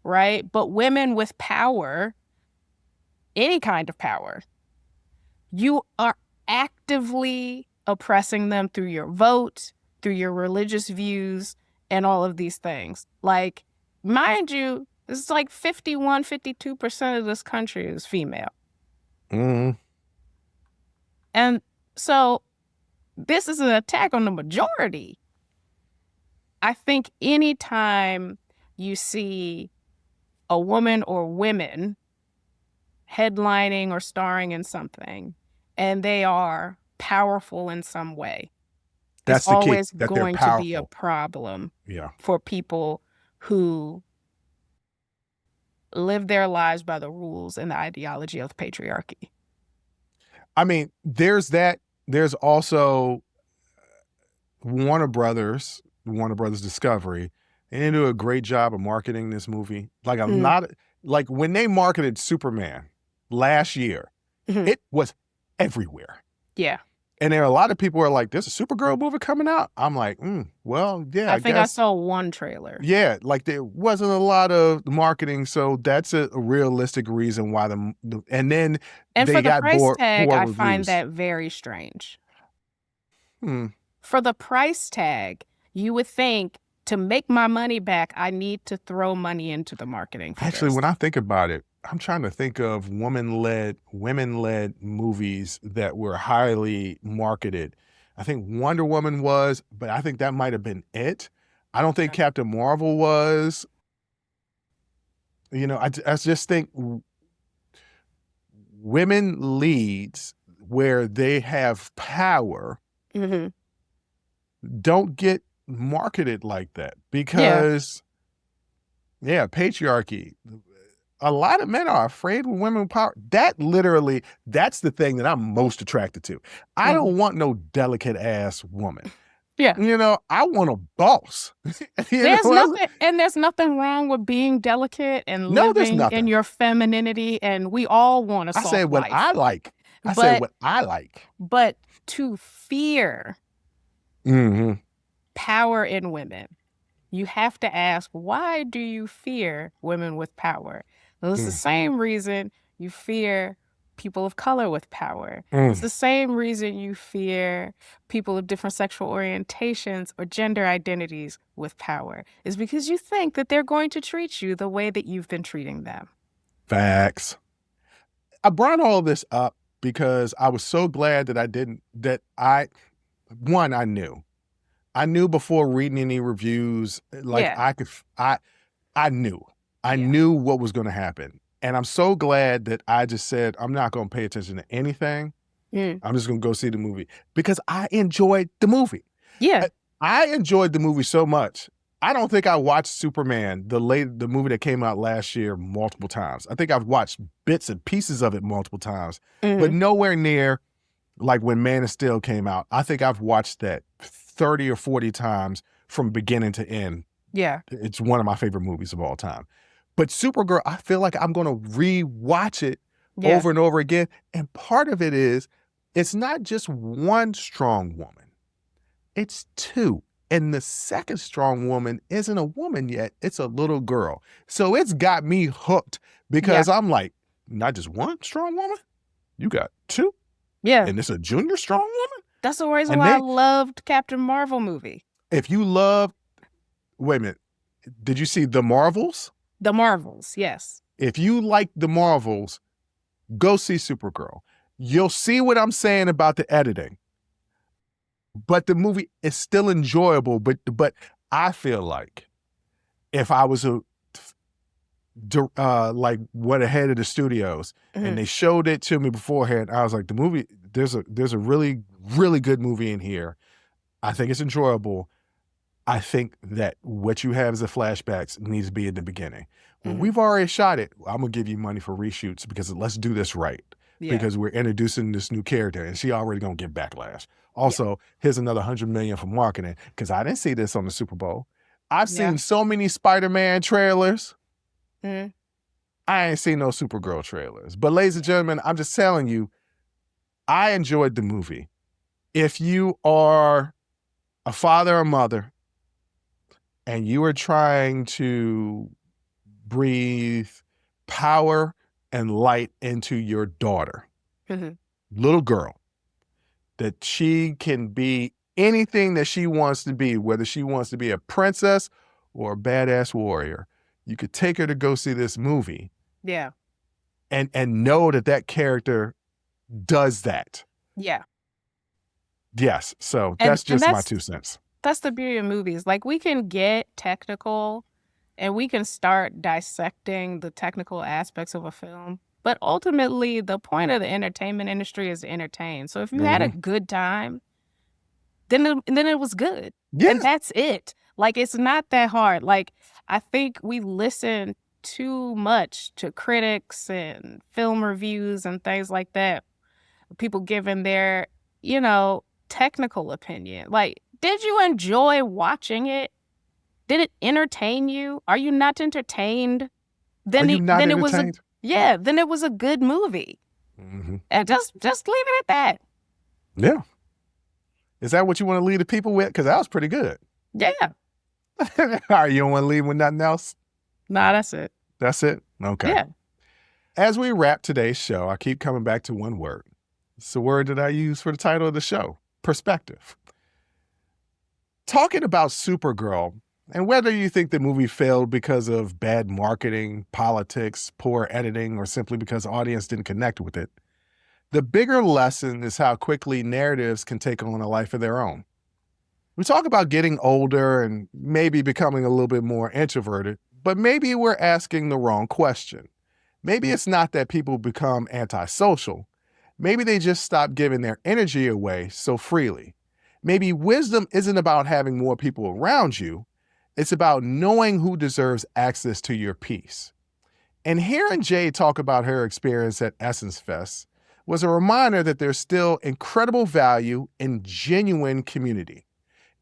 right? But women with power, any kind of power, you are actively oppressing them through your vote, through your religious views, and all of these things. Like, mind you, it's like 51, 52% of this country is female. Mm. And so this is an attack on the majority. I think anytime you see a woman or women headlining or starring in something and they are powerful in some way, That's it's the key, always that they're going to be a powerful. problem Yeah. for people who live their lives by the rules and the ideology of patriarchy. I mean, there's that. There's also Warner Brothers Discovery. And they do a great job of marketing this movie. Like like when they marketed Superman last year, it was everywhere. Yeah. And there are a lot of people who are like, there's a Supergirl movie coming out. I'm like, well, yeah, I think I guess. saw one trailer. Yeah, like there wasn't a lot of marketing, so that's a realistic reason why and then And they for the got price tag, poor I reviews. find that very strange. Hmm. For the price tag, you would think, to make my money back, I need to throw money into the marketing for Actually, this. when I think about it, I'm trying to think of women-led movies that were highly marketed. I think Wonder Woman was, but I think that might have been it. I don't think Captain Marvel was. You know, I just think women leads where they have power don't get marketed like that because, patriarchy. A lot of men are afraid with women with power. That's the thing that I'm most attracted to. I don't want no delicate ass woman. Yeah. You know, I want a boss. There's nothing wrong with being delicate and living in your femininity, and we all want a soft life. I say what I like. Say what I like. But to fear power in women, you have to ask, why do you fear women with power? Well, it's the same reason you fear people of color with power. It's the same reason you fear people of different sexual orientations or gender identities with power. It's because you think that they're going to treat you the way that you've been treating them. Facts. I brought all this up because I was so glad that I knew. I knew before reading any reviews, like I knew. I knew what was going to happen. And I'm so glad that I just said, I'm not going to pay attention to anything. I'm just going to go see the movie because I enjoyed the movie. Yeah. I enjoyed the movie so much. I don't think I watched Superman, the movie that came out last year, multiple times. I think I've watched bits and pieces of it multiple times, but nowhere near like when Man of Steel came out. I think I've watched that 30 or 40 times from beginning to end. Yeah. It's one of my favorite movies of all time. But Supergirl, I feel like I'm going to re-watch it over and over again. And part of it is, it's not just one strong woman. It's two. And the second strong woman isn't a woman yet. It's a little girl. So it's got me hooked because I'm like, not just one strong woman. You got two. Yeah. And it's a junior strong woman. That's the reason why I loved Captain Marvel movie. If you love, wait a minute, did you see The Marvels? The Marvels, yes. If you like The Marvels, go see Supergirl. You'll see what I'm saying about the editing. But the movie is still enjoyable, but I feel like if I was like went ahead of the studios Mm-hmm. and they showed it to me beforehand. I was like, the movie, there's a really, really good movie in here. I think it's enjoyable. I think that what you have as a flashbacks needs to be in the beginning. Well, Mm-hmm. we've already shot it. I'm gonna give you money for reshoots because let's do this right. Yeah. Because we're introducing this new character and she already gonna get backlash. Yeah. Also, here's another $100 million for marketing because I didn't see this on the Super Bowl. I've Yeah. seen so many Spider-Man trailers. Mm-hmm. I ain't seen no Supergirl trailers. But ladies and gentlemen, I'm just telling you, I enjoyed the movie. If you are a father or mother and you are trying to breathe power and light into your daughter, Mm-hmm. little girl, that she can be anything that she wants to be, whether she wants to be a princess or a badass warrior, you could take her to go see this movie. Yeah. And know that character does that. Yeah. Yes. So And- that's just and my that's- 2 cents. That's the beauty of movies. Like, we can get technical and we can start dissecting the technical aspects of a film. But ultimately, the point of the entertainment industry is to entertain. So if you had a good time, then it was good. Yeah. And that's it. Like, it's not that hard. Like, I think we listen too much to critics and film reviews and things like that. People giving their, technical opinion. Like, did you enjoy watching it? Did it entertain you? Are you not entertained? Then Are you not it was entertained? then it was a good movie. Mm-hmm. And just leave it at that. Yeah. Is that what you want to leave the people with? Because that was pretty good. Yeah. All right, you don't want to leave with nothing else? Nah, that's it. That's it? Okay. Yeah. As we wrap today's show, I keep coming back to one word. It's the word that I use for the title of the show, perspective. Talking about Supergirl, and whether you think the movie failed because of bad marketing, politics, poor editing, or simply because the audience didn't connect with it, the bigger lesson is how quickly narratives can take on a life of their own. We talk about getting older and maybe becoming a little bit more introverted, but maybe we're asking the wrong question. Maybe it's not that people become antisocial. Maybe they just stop giving their energy away so freely. Maybe wisdom isn't about having more people around you. It's about knowing who deserves access to your peace. And hearing Jay talk about her experience at Essence Fest was a reminder that there's still incredible value in genuine community.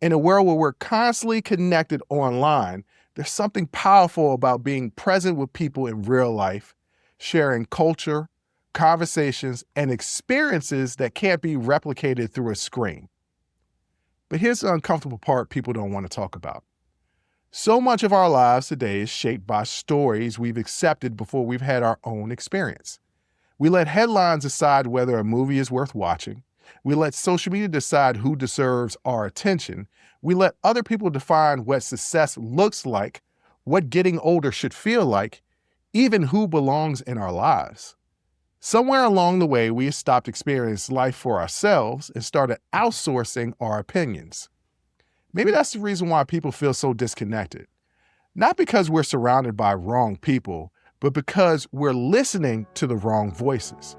In a world where we're constantly connected online, there's something powerful about being present with people in real life, sharing culture, conversations, and experiences that can't be replicated through a screen. But here's the uncomfortable part people don't want to talk about. So much of our lives today is shaped by stories we've accepted before we've had our own experience. We let headlines decide whether a movie is worth watching. We let social media decide who deserves our attention. We let other people define what success looks like, what getting older should feel like, even who belongs in our lives. Somewhere along the way, we stopped experiencing life for ourselves and started outsourcing our opinions. Maybe that's the reason why people feel so disconnected. Not because we're surrounded by wrong people, but because we're listening to the wrong voices.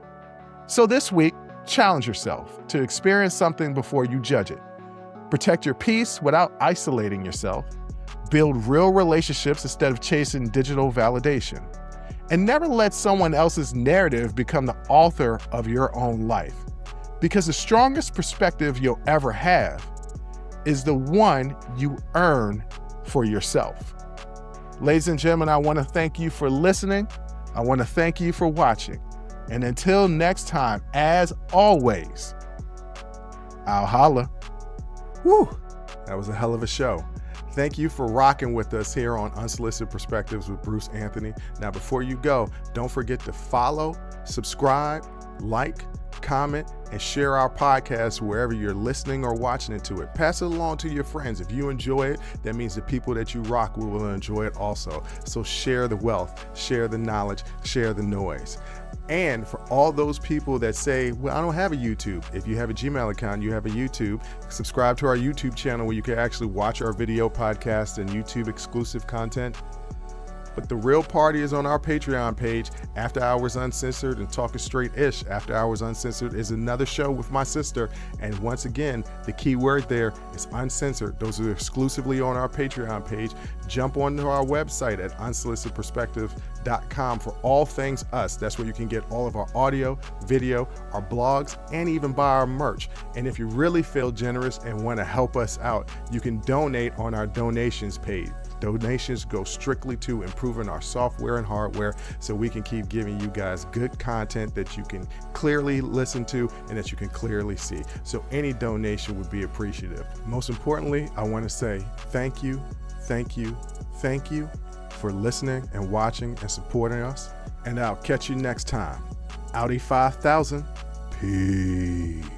So this week, challenge yourself to experience something before you judge it. Protect your peace without isolating yourself. Build real relationships instead of chasing digital validation. And never let someone else's narrative become the author of your own life. Because the strongest perspective you'll ever have is the one you earn for yourself. Ladies and gentlemen, I want to thank you for listening. I want to thank you for watching. And until next time, as always, I'll holla. Whew, that was a hell of a show. Thank you for rocking with us here on Unsolicited Perspectives with Bruce Anthony. Now, before you go, don't forget to follow, subscribe, like, comment, and share our podcast wherever you're listening or watching it to it. Pass it along to your friends. If you enjoy it, that means the people that you rock will enjoy it also. So share the wealth, share the knowledge, share the noise. And for all those people that say, well, I don't have a YouTube. If you have a Gmail account, you have a YouTube. Subscribe to our YouTube channel where you can actually watch our video podcast and YouTube exclusive content. But the real party is on our Patreon page, After Hours Uncensored and Talking Straight-ish. After Hours Uncensored is another show with my sister. And once again, the key word there is uncensored. Those are exclusively on our Patreon page. Jump onto our website at unsolicitedperspective.com for all things us. That's where you can get all of our audio, video, our blogs, and even buy our merch. And if you really feel generous and want to help us out, you can donate on our donations page. Donations go strictly to improving our software and hardware so we can keep giving you guys good content that you can clearly listen to and that you can clearly see. So any donation would be appreciative. Most importantly, I want to say thank you for listening and watching and supporting us. And I'll catch you next time. Audi 5000. Peace.